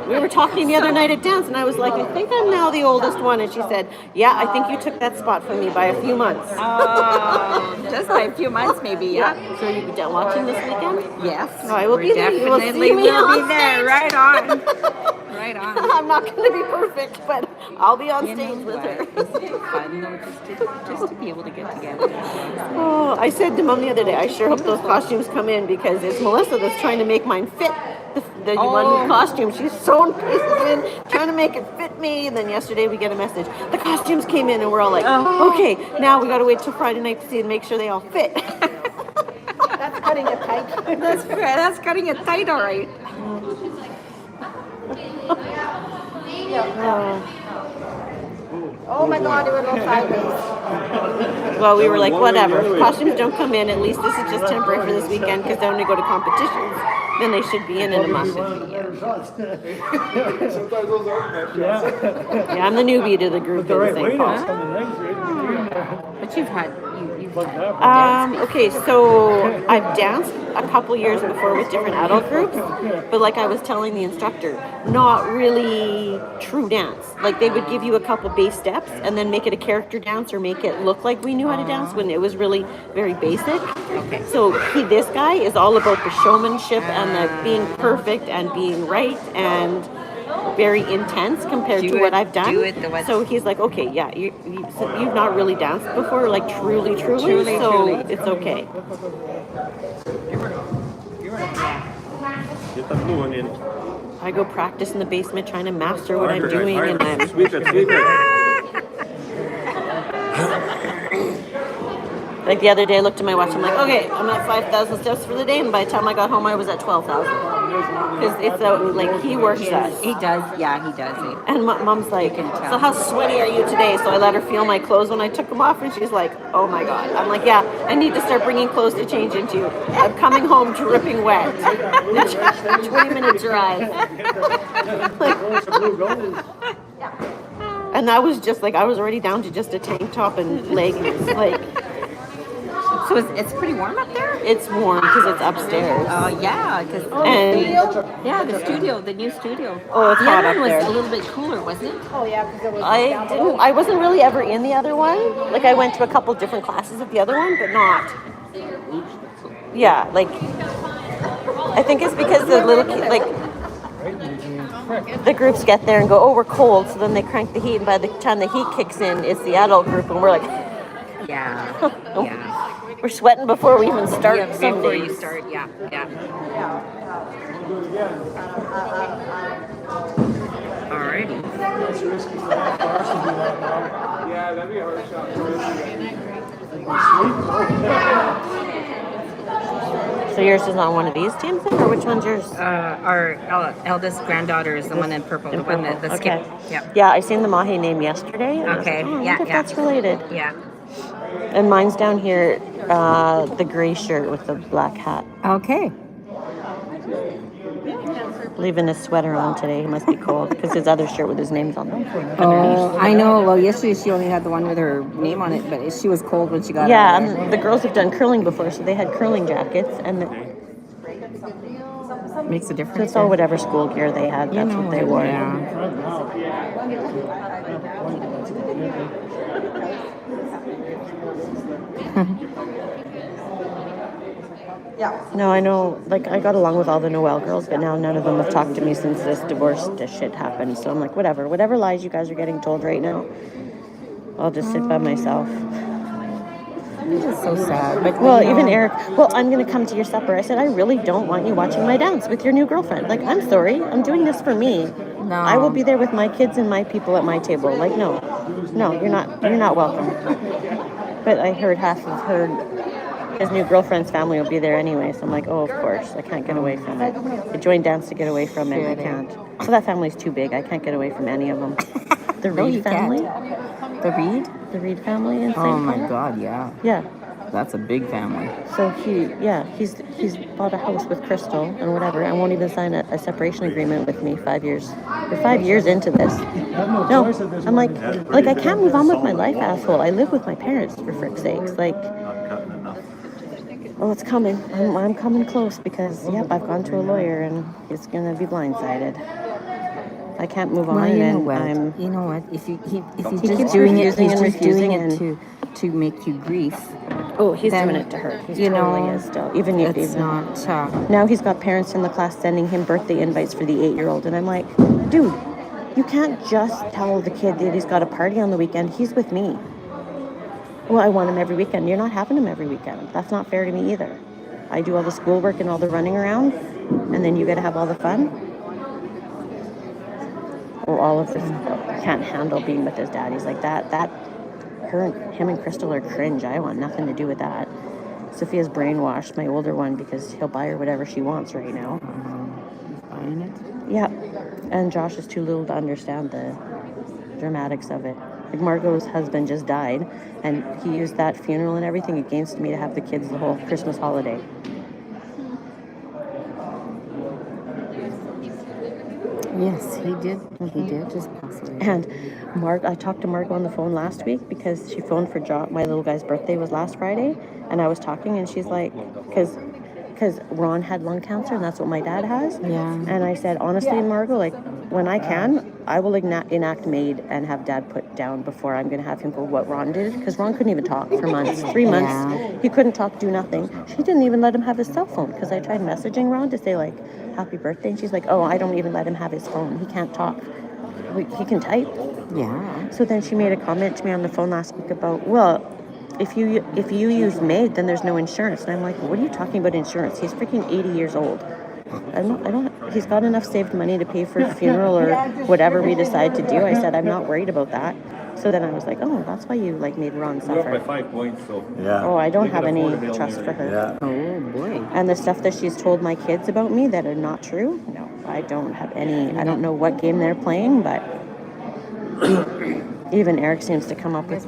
We were talking the other night at dance, and I was like, I think I'm now the oldest one. And she said, yeah, I think you took that spot from me by a few months. Just by a few months, maybe. Yeah. So you watching this weekend? Yes. Oh, I will be there. You will see Definitely me will on be there. stage. Right on. Right on. I'm not going to be perfect, but I'll be on stage with her. It's fun though, just to be able to get together. Oh, I said to Mom the other day, I sure hope those costumes come in because it's Melissa that's trying to make mine fit the one costume. She's sewing pieces in, trying to make it fit me. And then yesterday we get a message. The costumes came in and we're all like, okay, now we got to wait till Friday night to see and make sure they all fit. That's cutting it tight. That's cutting it tight, all right. Oh my God, it would go sideways. Well, we were like, whatever. If costumes don't come in, at least this is just temporary for this weekend because then when we go to competitions, then they should be in a month. Yeah, I'm the newbie to the group in St. Paul. But you've had Okay, so I've danced a couple years before with different adult groups, but like I was telling the instructor, not really true dance. Like they would give you a couple base steps and then make it a character dance or make it look like we knew how to dance when it was really very basic. Okay. So this guy is all about the showmanship and the being perfect and being right and very intense compared to what I've done. So he's like, okay, yeah, you've not really danced before, like truly, so it's okay. Get the blue one in. I go practice in the basement trying to master what I'm doing, and I'm Sweep it. like the other day I looked at my watch, I'm like, okay, I'm at 5,000 steps for the day, and by the time I got home I was at 12,000. Because it's like he works that. He does, yeah, he does. And Mom's like, so how sweaty are you today? So I let her feel my clothes when I took them off, and she's like, oh my God. I'm like, yeah, I need to start bringing clothes to change into. I'm coming home dripping wet. 20-minute drive. And that was just like, I was already down to just a tank top and leggings. Like, so it's pretty warm up there? It's warm because it's upstairs. Oh, yeah. The studio, the new studio. Oh, it's hot up was there. A little bit cooler, wasn't it? Oh yeah, because it was. I wasn't really ever in the other one. Like I went to a couple different classes of the other one, but not. Yeah, like I think it's because the little the groups get there and go, oh, we're cold. So then they crank the heat, and by the time the heat kicks in, it's the adult group, and we're like, yeah. We're sweating before we even start. Yeah, before you start, yeah. Alrighty. Yeah, that'd be a hard shot. So yours is on one of these teams, then, or which one's yours? Our eldest granddaughter is the one in purple, the one that the skip. Yeah. Yeah, I seen the Mahe name yesterday. And Okay. I was like, Yeah. if that's related. Yeah. And mine's down here, the gray shirt with the black hat. Okay. Leaving his sweater on today. He must be cold because his other shirt with his name's on them. Oh, I know. Well, yesterday she only had the one with her name on it, but she was cold when she got Yeah, out of there. and the girls have done curling before, so they had curling jackets, and Makes a difference. so it's all whatever school gear they had. That's what they wore. Yeah. No, I know, like, I got along with all the Noel girls, but now none of them have talked to me since this divorce shit happened. So I'm like, whatever lies you guys are getting told right now, I'll just sit by myself. It's so sad. But Well, even Eric, I'm going to come to your supper. I said, I really don't want you watching my dance with your new girlfriend. Like, I'm sorry. I'm doing this for me. No. I will be there with my kids and my people at my table. Like, no, you're not welcome. But I heard his new girlfriend's family will be there anyway. So I'm like, oh, of course. I can't get away from it. I joined dance to get away from it. I can't. So that family's too big. I can't get away from any of them. The Reed family. The Reed? The Reed family in St. Oh my Paul. God, yeah. Yeah. That's a big family. So he's bought a house with Crystal and whatever, and won't even sign a separation agreement with me 5 years. We're 5 years into this. No, I'm like I can't move on with my life, asshole. I live with my parents, for frick's sakes. Like, well, it's coming. I'm coming close because, I've gone to a lawyer and he's gonna be blindsided. I can't move on, Well, you know and what? I'm. You know what? If he He just keeps doing it, refusing he's and just doing refusing it to make you grief. Oh, he's then, doing it to her. He you totally know, is still. Even you, it's even not. now, he's got parents in the class sending him birthday invites for the 8-year-old, and I'm like, dude, you can't just tell the kid that he's got a party on the weekend. He's with me. Well, I want him every weekend. You're not having him every weekend. That's not fair to me either. I do all the schoolwork and all the running around, and then you got to have all the fun. Or all of this can't handle being with his dad. He's like that. Him and Crystal are cringe. I want nothing to do with that. Sophia's brainwashed, my older one, because he'll buy her whatever she wants right now. He's buying it. Yeah, and Josh is too little to understand the dramatics of it. Like Margot's husband just died, and he used that funeral and everything against me to have the kids the whole Christmas holiday. Yes, he did. He did just pass away. And I talked to Margot on the phone last week because she phoned for my little guy's birthday was last Friday, and I was talking, and she's like, because Ron had lung cancer, and that's what my dad has. Yeah. And I said, honestly, Margot, like, when I can, I will enact MAID and have Dad put down before I'm going to have him go what Ron did, because Ron couldn't even talk for months, 3 months. Yeah. He couldn't talk, do nothing. She didn't even let him have his cell phone, because I tried messaging Ron to say, like, happy birthday, and she's like, oh, I don't even let him have his phone. He can't talk. He can type. Yeah. So then she made a comment to me on the phone last week about, well, if you use MAID, then there's no insurance. And I'm like, what are you talking about insurance? He's freaking 80 years old. He's got enough saved money to pay for a funeral or whatever we decide to do. I said, I'm not worried about that. So then I was like, oh, that's why you like made Ron We're up by suffer. 5 points, so. Yeah. Oh, I don't They have can any afford a Hail trust for Mary. her. Yeah. Oh boy. And the stuff that she's told my kids about me that are not true, no, I don't have any. I don't know what game they're playing, but even Eric seems to come up with.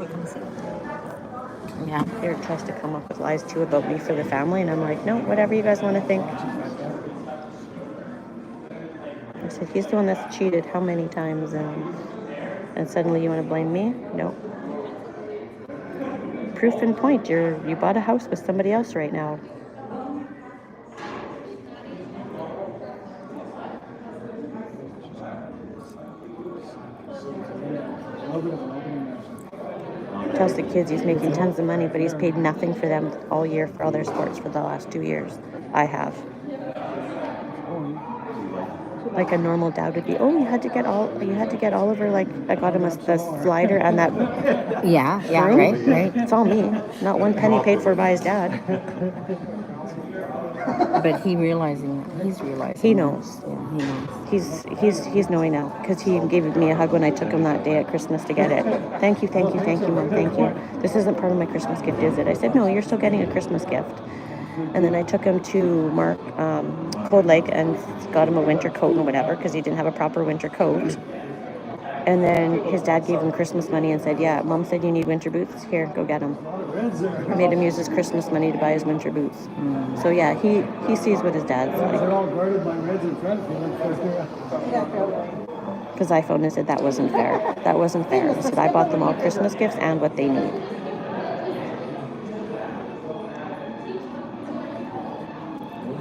Yeah. Eric tries to come up with lies too about me for the family, and I'm like, no, whatever you guys want to think. I said, he's the one that's cheated how many times, and suddenly you want to blame me? No. Proof in point, you bought a house with somebody else right now. Tells the kids he's making tons of money, but he's paid nothing for them all year for all their sports for the last 2 years. I have. Like a normal dad would be, oh, you had to get Oliver, like, I got him the slider and that. Yeah, room. right. It's all me. Not one penny paid for by his dad. But he's realizing. He knows. Yeah, he knows. He's knowing now, because he gave me a hug when I took him that day at Christmas to get it. Thank you, Mom, thank you. This isn't part of my Christmas gift, is it? I said, no, you're still getting a Christmas gift. And then I took him to Cold Lake and got him a winter coat and whatever, because he didn't have a proper winter coat. And then his dad gave him Christmas money and said, yeah, Mom said you need winter boots. Here, go get them. I made him use his Christmas money to buy his winter boots. So yeah, he sees what his dad's like. They're all guarded by Reds and front. Because I phoned and said that wasn't fair. That wasn't fair. I said I bought them all Christmas gifts and what they need.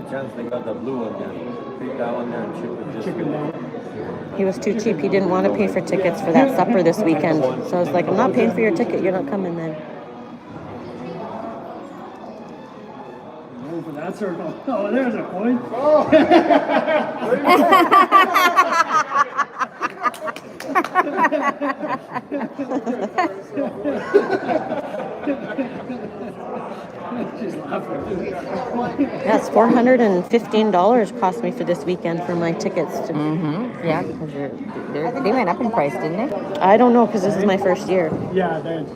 Chance they got the blue one there. Take that one there and chip it just Chicken down. He was too cheap. He didn't want to pay for tickets for that supper this weekend. So I was like, I'm not paying for your ticket. You're not coming then. Oh, for that circle. Oh, there's a point. She's laughing. That's $415 cost me for this weekend for my tickets. Yeah, because they went up in price, didn't they? I don't know, because this is my first year. Yeah, that's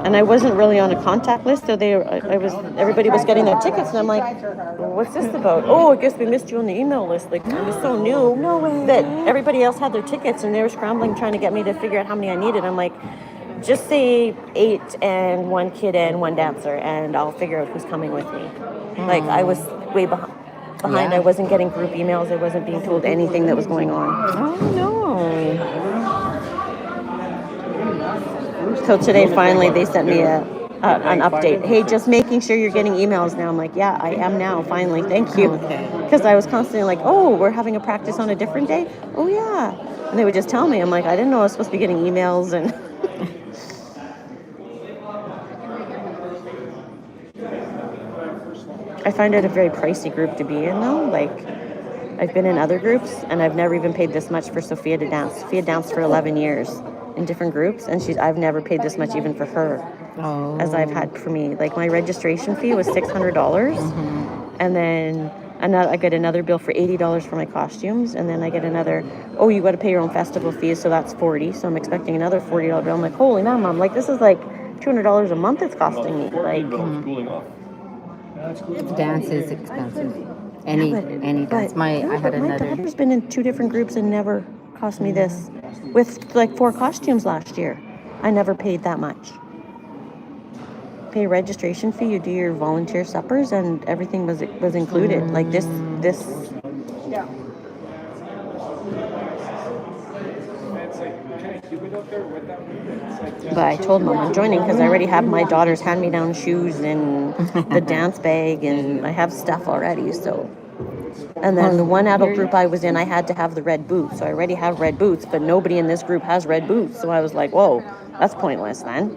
And I wasn't really on a contact list, so everybody was getting their tickets, and I'm like, well, what's this about? Oh, I guess we missed you on the email list. Like, it was so new that everybody else had their tickets, and they were scrambling trying to get me to figure out how many I needed. I'm like, just say 8 and 1 kid and 1 dancer, and I'll figure out who's coming with me. Like, I was way behind. Yeah. I wasn't getting group emails. I wasn't being told anything that was going on. Oh no. So today, finally, they sent me an update. Hey, just making sure you're getting emails now. I'm like, yeah, I am now. Finally, thank you. Okay. Because I was constantly like, oh, we're having a practice on a different day. Oh yeah, and they would just tell me. I'm like, I didn't know I was supposed to be getting emails and. I find it a very pricey group to be in, though. Like, I've been in other groups, and I've never even paid this much for Sophia to dance. Sophia danced for 11 years in different groups, and I've never paid this much even for her as I've had for me. Like, my registration fee was $600, and then I get another bill for $80 for my costumes, and then I get another, oh, you got to pay your own festival fees, so that's $40. So I'm expecting another $40 bill. I'm like, holy man, Mom, like, this is like $200 a month it's costing me. Like, Schooling off. Dance is expensive. Any dance. My daughter's been in 2 different groups and never cost me this. With like 4 costumes last year, I never paid that much. Pay a registration fee, you do your volunteer suppers, and everything was included. Like this. Yeah. But I told Mom I'm joining because I already have my daughter's hand-me-down shoes and the dance bag, and I have stuff already. So, and then the one adult group I was in, I had to have the red boots. So I already have red boots, but nobody in this group has red boots. So I was like, whoa, that's pointless then.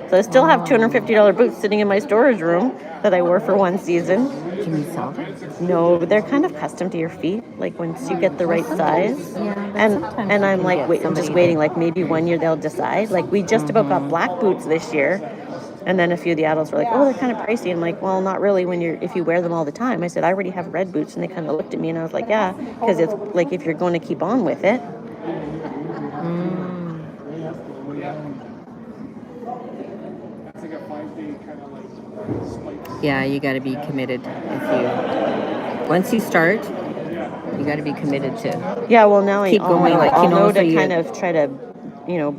So I still have $250 boots sitting in my storage room that I wore for 1 season. Can you sell them? No, they're kind of custom to your feet. Like once you get the right size. And I'm like, I'm just waiting. Like maybe 1 year they'll decide. Like we just about got black boots this year, and then a few of the adults were like, oh, they're kind of pricey. I'm like, well, not really if you wear them all the time. I said, I already have red boots, and they kind of looked at me, and I was like, yeah, because it's like if you're going to keep on with it. Yeah, you got to be committed. Once you start, you got to be committed to. Yeah, well now keep going. I'll know to kind of try to,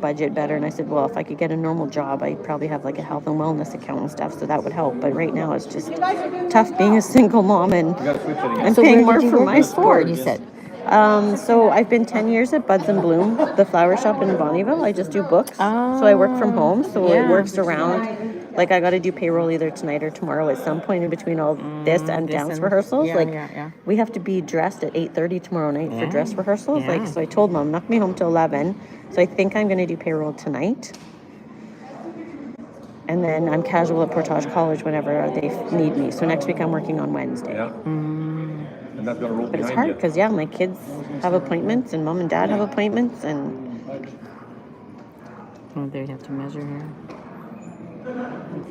budget better. And I said, well, if I could get a normal job, I'd probably have like a health and wellness account and stuff, so that would help. But right now, it's just tough being a single mom and paying more for my sport. You said. So I've been 10 years at Buds and Bloom, the flower shop in Bonnyville. I just do books. So I work from home, so it works around. Like I got to do payroll either tonight or tomorrow at some point in between all this and dance rehearsals. We have to be dressed at 8:30 tomorrow night for dress rehearsals. Yeah. So I told Mom, knock me home till 11. So I think I'm going to do payroll tonight. And then I'm casual at Portage College whenever they need me. So next week I'm working on Wednesday. Yeah. And that's gonna roll But it's behind hard because, my kids have appointments and Mom and Dad have appointments. And they have to measure here.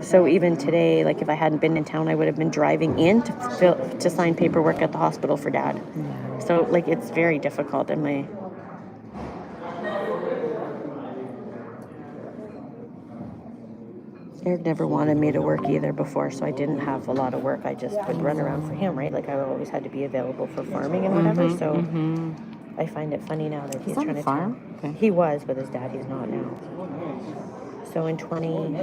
so even today, like if I hadn't been in town, I would have been driving in to sign paperwork at the hospital for Dad. Yeah. So like it's very difficult. And Eric never wanted me to work either before, so I didn't have a lot of work. I just would run around for him, right? Like I always had to be available for farming and whatever. So I find it funny now that he's trying to farm. Okay. He was with his dad. He's not now. So in 21,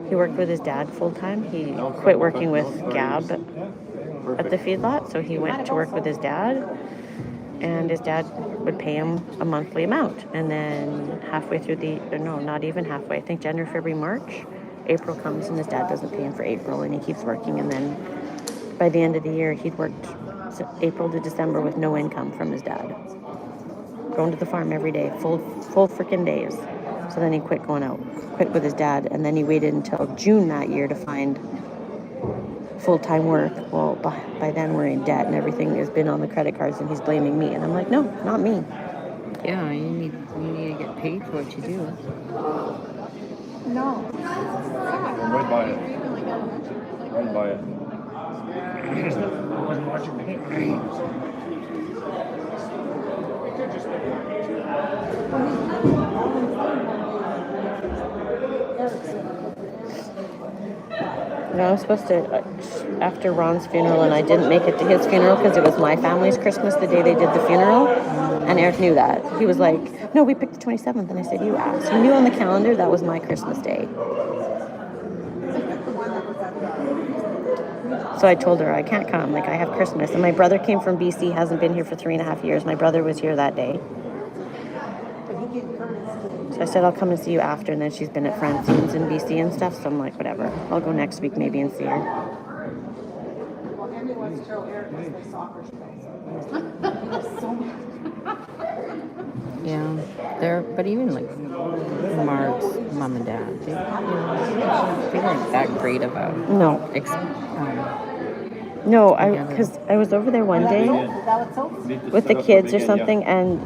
he worked with his dad full time. He quit working with Gab at the feedlot, so he went to work with his dad, and his dad would pay him a monthly amount. And then halfway through not even halfway, I think January, February, March, April comes and his dad doesn't pay him for April, and he keeps working. And then by the end of the year, he'd worked April to December with no income from his dad. Going to the farm every day, full freaking days. So then he quit with his dad, and then he waited until June that year to find full-time work. Well, by then we're in debt and everything has been on the credit cards, and he's blaming me. And I'm like, no, not me. Yeah, you need to get paid for what you do. No. Right by it. Right by it. I wasn't watching the game. I was supposed to, after Ron's funeral, and I didn't make it to his funeral because it was my family's Christmas the day they did the funeral, and Eric knew that. He was like, no, we picked the 27th, and I said, you asked. He knew on the calendar that was my Christmas day. So I told her, I can't come, like I have Christmas. And my brother came from BC, hasn't been here for 3.5 years. My brother was here that day. So I said, I'll come and see you after. And then she's been at Francine's in BC and stuff. So I'm like, whatever. I'll go next week maybe and see her. Yeah, but even like Mark's mom and dad, they weren't that great about No. No, because I was over there one day with the kids or something, and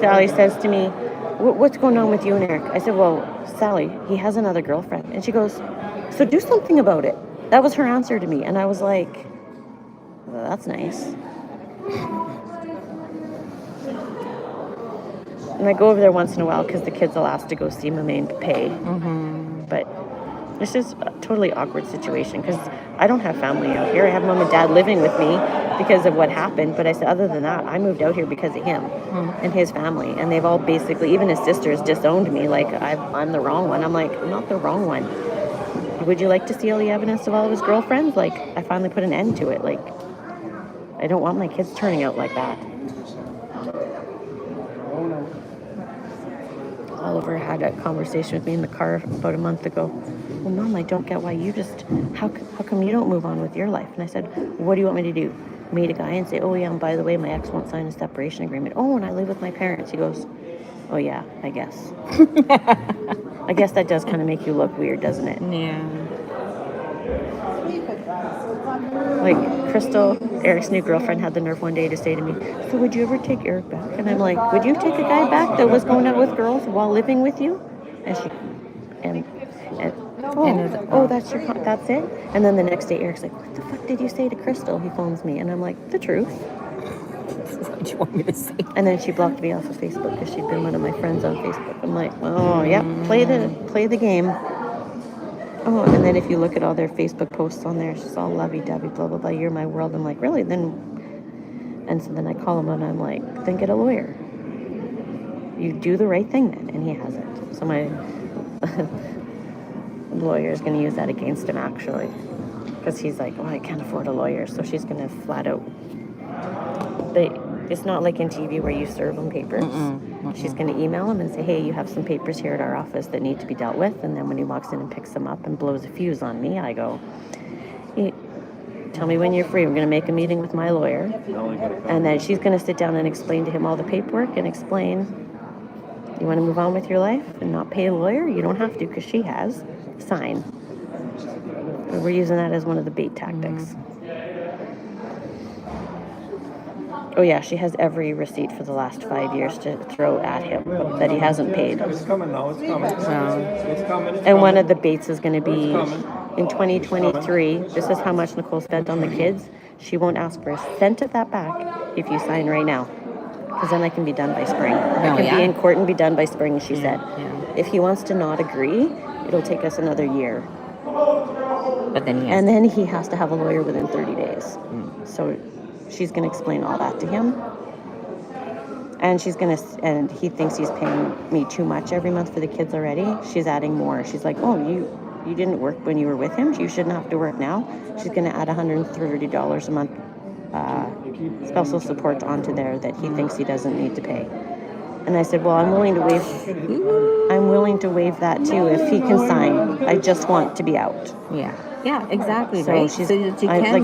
Sally says to me, what's going on with you and Eric? I said, well, Sally, he has another girlfriend. And she goes, so do something about it. That was her answer to me. And I was like, well, that's nice. And I go over there once in a while because the kids will ask to go see Mama and pay. Mm-hmm. But it's just a totally awkward situation because I don't have family out here. I have Mom and Dad living with me because of what happened. But I said, other than that, I moved out here because of him and his family. And they've all basically, even his sisters, disowned me. Like, I'm the wrong one. I'm like, I'm not the wrong one. Would you like to see all the evidence of all of his girlfriends? Like, I finally put an end to it. Like, I don't want my kids turning out like that. Oliver had a conversation with me in the car about a month ago. Well, Mom, I don't get why you just, how come you don't move on with your life? And I said, what do you want me to do? Meet a guy and say, oh yeah, and by the way, my ex won't sign a separation agreement. Oh, and I live with my parents. He goes, oh yeah, I guess. I guess that does kind of make you look weird, doesn't it? Yeah. Like, Crystal, Eric's new girlfriend, had the nerve one day to say to me, so would you ever take Eric back? And I'm like, would you take a guy back that was going out with girls while living with you? And she, that's it? And then the next day, Eric's like, what the fuck did you say to Crystal? He phones me, and I'm like, the truth. What do you want me to say? And then she blocked me off of Facebook because she'd been one of my friends on Facebook. I'm like, oh, yeah, play the game. Oh, and then if you look at all their Facebook posts on there, it's just all lovey-dovey, blah, blah, blah, you're my world. I'm like, really? And so then I call him and I'm like, then get a lawyer. You do the right thing then. And he hasn't. So my lawyer is going to use that against him, actually. Because he's like, oh, I can't afford a lawyer. So she's going to flat out. It's not like in TV where you serve them papers. She's going to email him and say, hey, you have some papers here at our office that need to be dealt with. And then when he walks in and picks them up and blows a fuse on me, I go, hey, tell me when you're free. We're going to make a meeting with my lawyer. And then she's going to sit down and explain to him all the paperwork and explain, you want to move on with your life and not pay a lawyer? You don't have to because she has. Sign. And we're using that as one of the bait tactics. Oh yeah, she has every receipt for the last 5 years to throw at him that he hasn't paid. It's coming now. It's coming. It's coming. And one of the baits is going to be in 2023. This is how much Nicole spent on the kids. She won't ask for a cent of that back if you sign right now, because then I can be done by spring. I can be in court and be done by spring, she said. Yeah. If he wants to not agree, it'll take us another year. But then he has to have a lawyer within 30 days. So she's going to explain all that to him. And and he thinks he's paying me too much every month for the kids already. She's adding more. She's like, oh, you didn't work when you were with him. You shouldn't have to work now. She's going to add $130 a month spousal support onto there that he thinks he doesn't need to pay. And I said, well, I'm willing to waive that too if he can sign. I just want to be out. Yeah, exactly. So right?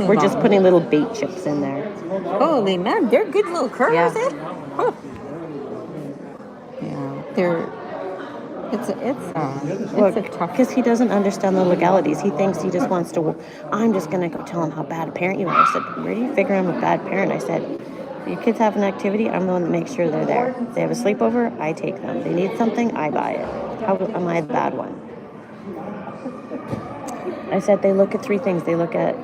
We're just putting little bait chips in there. Holy man, they're good little curls, eh? Huh. Yeah, it's tough. Because he doesn't understand the legalities. He thinks he just wants to, I'm just going to go tell him how bad a parent you are. I said, where do you figure I'm a bad parent? I said, your kids have an activity, I'm the one that makes sure they're there. If they have a sleepover, I take them. They need something, I buy it. How am I the bad one? I said they look at three things. They look at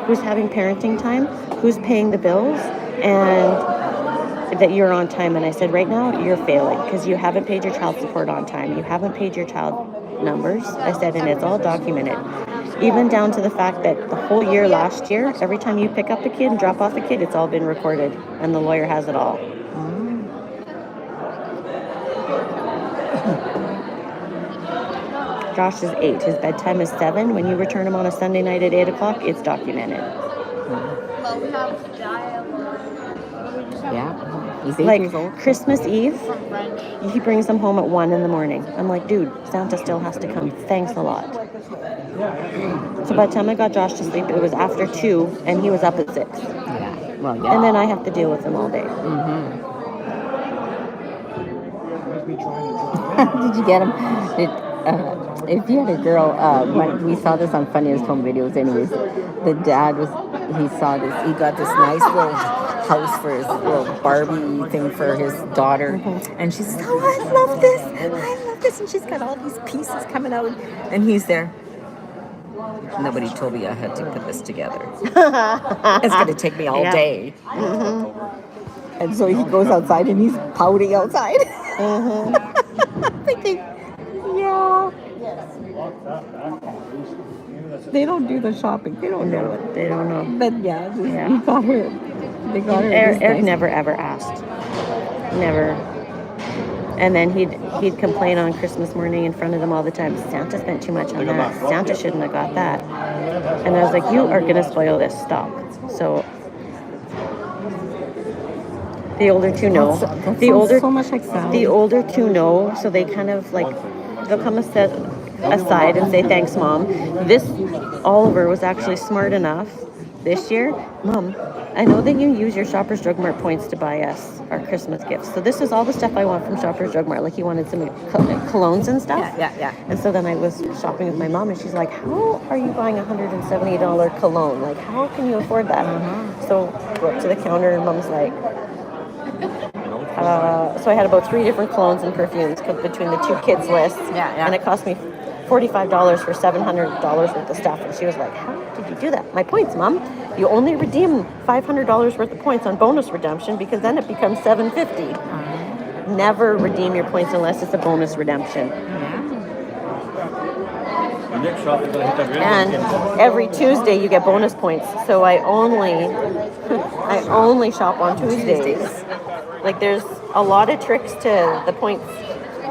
who's having parenting time, who's paying the bills, and that you're on time. And I said, right now, you're failing because you haven't paid your child support on time. You haven't paid your child numbers. I said, and it's all documented. Even down to the fact that the whole year last year, every time you pick up a kid and drop off a kid, it's all been recorded. And the lawyer has it all. Josh is 8. His bedtime is 7. When you return him on a Sunday night at 8 o'clock, it's documented. Well, we have dialogue. Yeah. He's 8 Like years old. Christmas Eve, he brings them home at 1 in the morning. I'm like, dude, Santa still has to come. Thanks a lot. So by the time I got Josh to sleep, it was after 2, and he was up at 6. Yeah. Well, yeah. And then I have to deal with him all day. Did you get him? If you had a girl, when we saw this on Funniest Home Videos anyways, the dad he got this nice little house for his little Barbie thing for his daughter, and she says, oh, I love this, and she's got all these pieces coming out, and he's there. Nobody told me I had to put this together. It's going to take me all day. And so he goes outside and he's pouting outside. Thinking, yeah. They don't do the shopping. They don't know it. They don't know. But yeah, he got her. They got her. Eric never ever asked. Never. And then he'd complain on Christmas morning in front of them all the time. Santa spent too much on that. Santa shouldn't have got that. And I was like, you are gonna spoil this. Stop. So the older two know. The older two know. So they kind of like they'll come aside and say, thanks, Mom. This Oliver was actually smart enough this year. Mom, I know that you use your Shoppers Drug Mart points to buy us our Christmas gifts. So this is all the stuff I want from Shoppers Drug Mart. Like he wanted some colognes and stuff. Yeah. And so then I was shopping with my mom and she's like, how are you buying a $170 cologne? Like, how can you afford that? So I go up to the counter and Mom's like, so I had about 3 different colognes and perfumes between the 2 kids' lists. Yeah. And it cost me $45 for $700 worth of stuff. And she was like, how did you do that? My points, Mom. You only redeem $500 worth of points on bonus redemption because then it becomes $750. Never redeem your points unless it's a bonus redemption. And every Tuesday you get bonus points. So I only shop on Tuesdays. Like there's a lot of tricks to the points.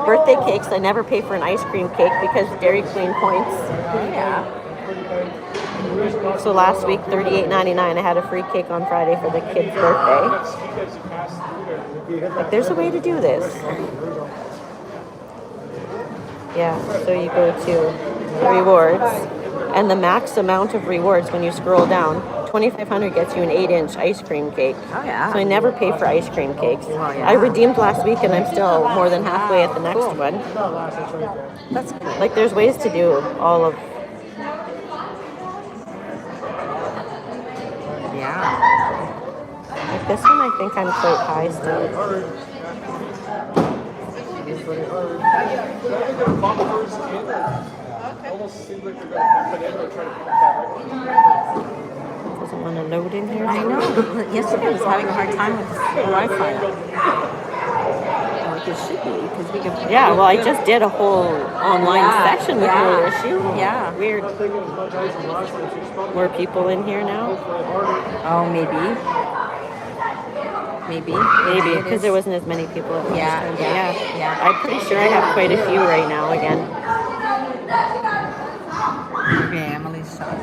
Birthday cakes, I never pay for an ice cream cake because Dairy Queen points. So last week, $38.99, I had a free cake on Friday for the kid's birthday. Like, there's a way to do this. Yeah, so you go to rewards, and the max amount of rewards when you scroll down, 2,500 gets you an 8-inch ice cream cake. Oh, yeah. So I never pay for ice cream cakes. Oh, yeah. I redeemed last week and I'm still more than halfway at the next one. That's cool. Like there's ways to do all of. Yeah. Like this one I think I'm quite high still. Doesn't want to load in here. I know. Yesterday I was having a hard time with Wi-Fi. Like it should be because we can. Yeah, well, I just did a whole online session with your issue. Yeah. Weird. More people in here now? Oh, maybe. Maybe, because there wasn't as many people at last time. But yeah. I'm pretty sure I have quite a few right now again. Okay, Emily's shot.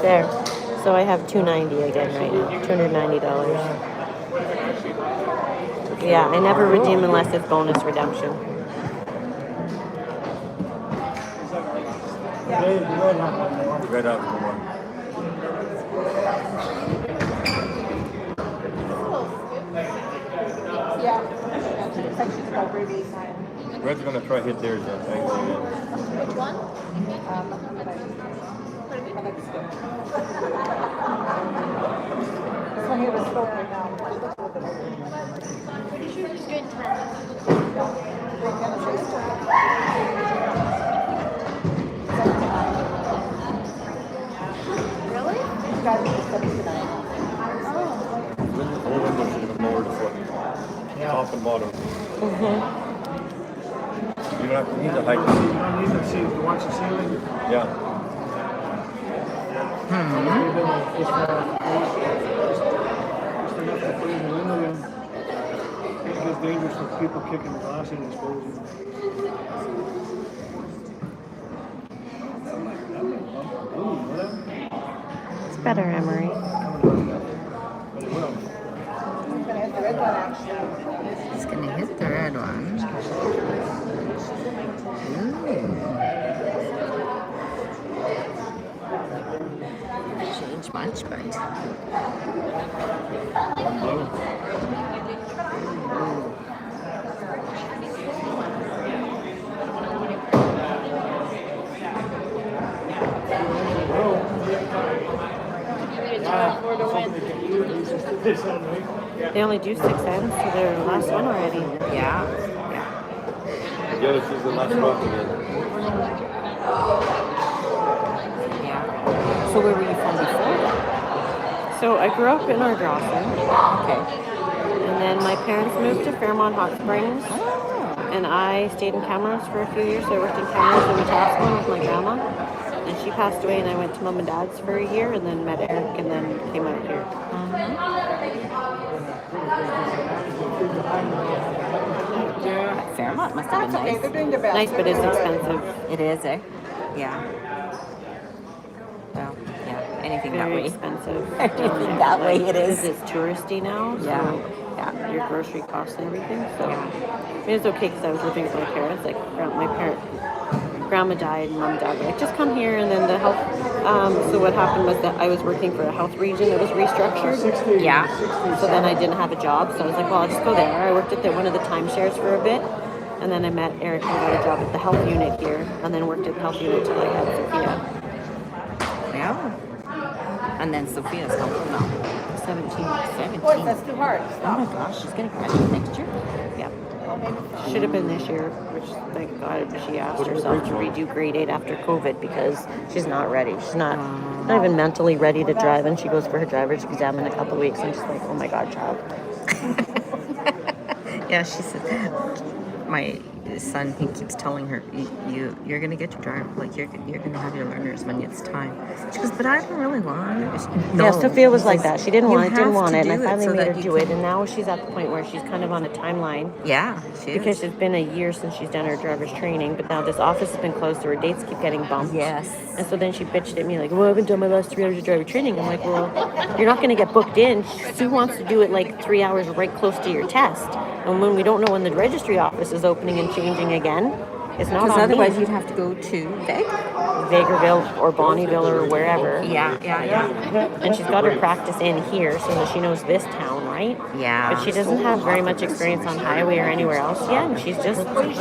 There. So I have $290 again right now. $290. Yeah, I never redeem unless it's bonus redemption. Right out the one. Red's gonna try hit theirs then. Which one? Pretty sure it's good Really? The whole window should have been lowered a foot. Top and bottom. You don't have to need the height. You don't need to see, to watch the ceiling. Yeah. Just enough to put in the window. It gets dangerous for people kicking the glass in and exposing. It's better, Emery. But it will. It's gonna hit the red one. Change much, but They only do 6 ends, so they're the last one already. yeah. Yeah, this is the last one again. So where were you from before? So I grew up in Ardrossan. Okay. And then my parents moved to Fairmont Hot Springs. And I stayed in Camrose for a few years. So I worked in Camrose in Wetaskiwin with my grandma. And she passed away, and I went to Mom and Dad's for a year, and then met Eric, and then came out here. Fairmont must have been nice. They're doing their best. Nice, but it's expensive. It is, eh? Yeah. Well, yeah. Anything that Very way. expensive. Anything that way it is. It's touristy now. So Yeah. your grocery costs and everything. So I mean, it's okay because I was living with my parents. Like grandma died and mom died. Like just come here, and then the health. So what happened was that I was working for a health region that was restructured. Yeah. So then I didn't have a job. So I was like, well, I'll just go there. I worked at one of the timeshares for a bit, and then I met Eric and got a job at the health unit here, and then worked at the health unit till I had Sophia. Yeah. And then Sophia's how old now? 17. Boy, that's too hard. Oh my gosh, she's gonna graduate next year. Yeah. Should have been this year, which thank God she asked herself to redo grade 8 after COVID because she's not ready. She's not even mentally ready to drive, and she goes for her driver's exam in a couple of weeks, and she's like, oh my God, child. Yeah, she said, my son, he keeps telling her, you're gonna get your driver, like you're gonna have your learners when it's time. She goes, but I don't really want it. No, Yeah, Sophia was like that. She didn't you want it, have to and I do finally so made her that do you it, can- and now she's at the point where she's kind of on a timeline. Yeah, she Because is. it's been a year since she's done her driver's training, but now this office has been closed, so her dates keep getting bumped. Yes. And so then she bitched at me like, well, I haven't done my last 3 hours of driver training. I'm like, well, you're not going to get booked in. Sue wants to do it like 3 hours right close to your test. And when we don't know when the registry office is opening and changing again, it's not Because on otherwise me. you'd have to go to Veg. Vegreville or Bonneville or wherever. Yeah. And she's got her practice in here so that she knows this town, right? Yeah. But she doesn't have very much experience on highway or anywhere else yet, and she's just cocky,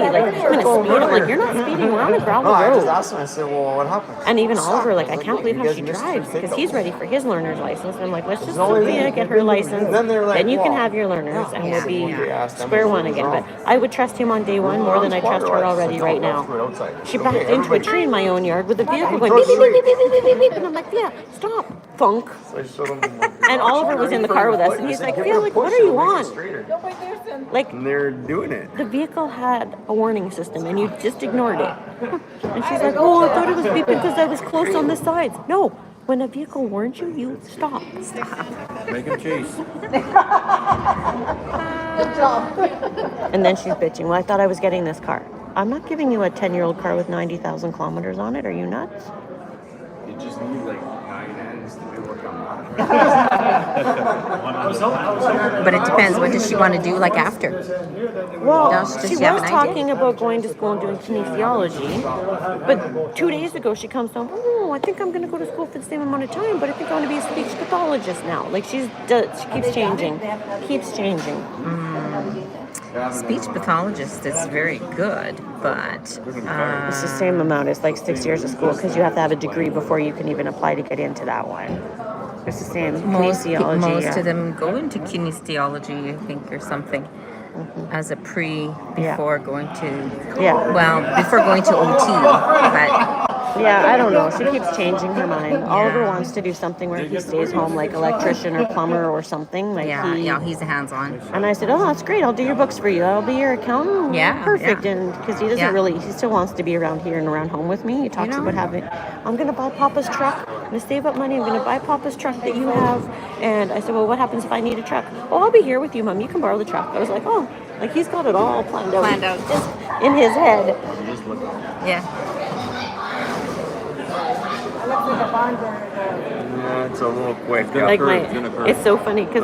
like, I'm gonna speed. I'm like, you're not speeding, we're on a gravel No, I just road. asked him, I said, well, what happened? And even Oliver, like, I Like, can't look, believe you how guys she missed drives, your because signal. he's ready for his learner's license. And I'm like, let's just the only Sophia thing. get her license, Then they're like, then you can well, have your learners, and we'll be yeah. square one again. But I would trust him on day one more than I trust her already right now. She backed into a tree in my own yard with a vehicle going beep, beep, beep, beep, beep, beep, beep, beep, and I'm like, yeah, stop, funk. And Oliver was in the car with us, and he's like, Phil, like, what are you on? Like, And they're doing it. the vehicle had a warning system, and you just ignored it. And she's like, oh, I thought it was beeping because I was close on the sides. No, when a vehicle warns you, you stop. Make them chase. And then she's bitching, well, I thought I was getting this car. I'm not giving you a 10-year-old car with 90,000 kilometers on it. Are you nuts? You just need like 9 ends to do what I'm But it depends. What does she want to do, like after? Well, Does she she have was an idea? talking about going to school and doing kinesiology, but 2 days ago she comes home, oh, I think I'm going to go to school for the same amount of time, but I think I want to be a speech pathologist now. Like, she keeps changing. Speech pathologist is very good, but It's the same amount. It's like 6 years of school because you have to have a degree before you can even apply to get into that one. It's the same. Kinesiology. most of them go into kinesiology, I think, or something, as a before going to Yeah. well, before going to OT. But Yeah, I don't know. She keeps changing her mind. Oliver wants to do something where he stays home, like electrician or plumber or something. Like he's a hands-on. And I said, oh, that's great. I'll do your books for you. I'll be your accountant. Yeah, Perfect. yeah. And because he doesn't really, he still wants to be around here and around home with me. He talks about having, I'm going to buy Papa's truck. I'm going to save up money. I'm going to buy Papa's truck that you have. And I said, well, what happens if I need a truck? Oh, I'll be here with you, Mom. You can borrow the truck. I was like, oh, like he's got it all planned out. Just in his head. Yeah. It's a little quick. Like it's so funny because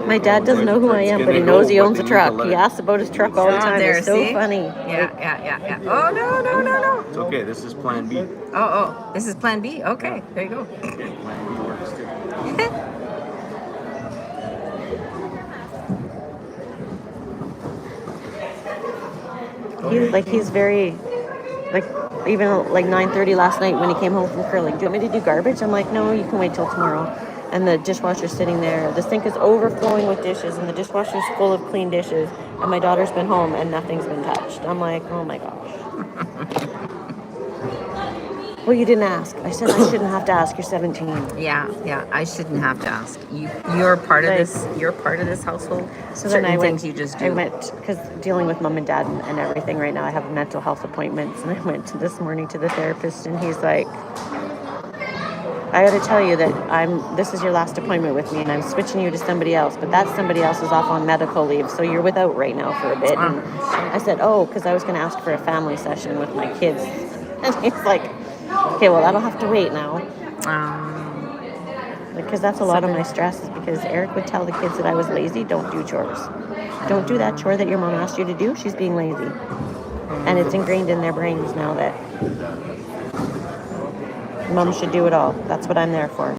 my dad doesn't know who I am, but he knows he owns a truck. He asks about his truck all the time. It's so funny. Yeah. Oh, no. It's okay. This is plan B. Oh, this is plan B? Okay, there you go. Plan B works too. He's very, like, even like 9:30 last night when he came home from curling. Do you want me to do garbage? I'm like, no, you can wait till tomorrow. And the dishwasher's sitting there. The sink is overflowing with dishes, and the dishwasher's full of clean dishes. And my daughter's been home, and nothing's been touched. I'm like, oh my gosh. Well, you didn't ask. I said I shouldn't have to ask. You're 17. Yeah. I shouldn't have to ask. You're part of this. You're part of this household. So then you just do. I went because dealing with mom and dad and everything right now. I have mental health appointments, and I went this morning to the therapist, and he's like, I got to tell you that this is your last appointment with me, and I'm switching you to somebody else, but that somebody else is off on medical leave, so you're without right now for a bit. And I said, oh, because I was going to ask for a family session with my kids, and he's like, okay, well, that'll have to wait now. Because that's a lot of my stress, is because Eric would tell the kids that I was lazy. Don't do chores. Don't do that chore that your mom asked you to do. She's being lazy. And it's ingrained in their brains now that mom should do it all. That's what I'm there for.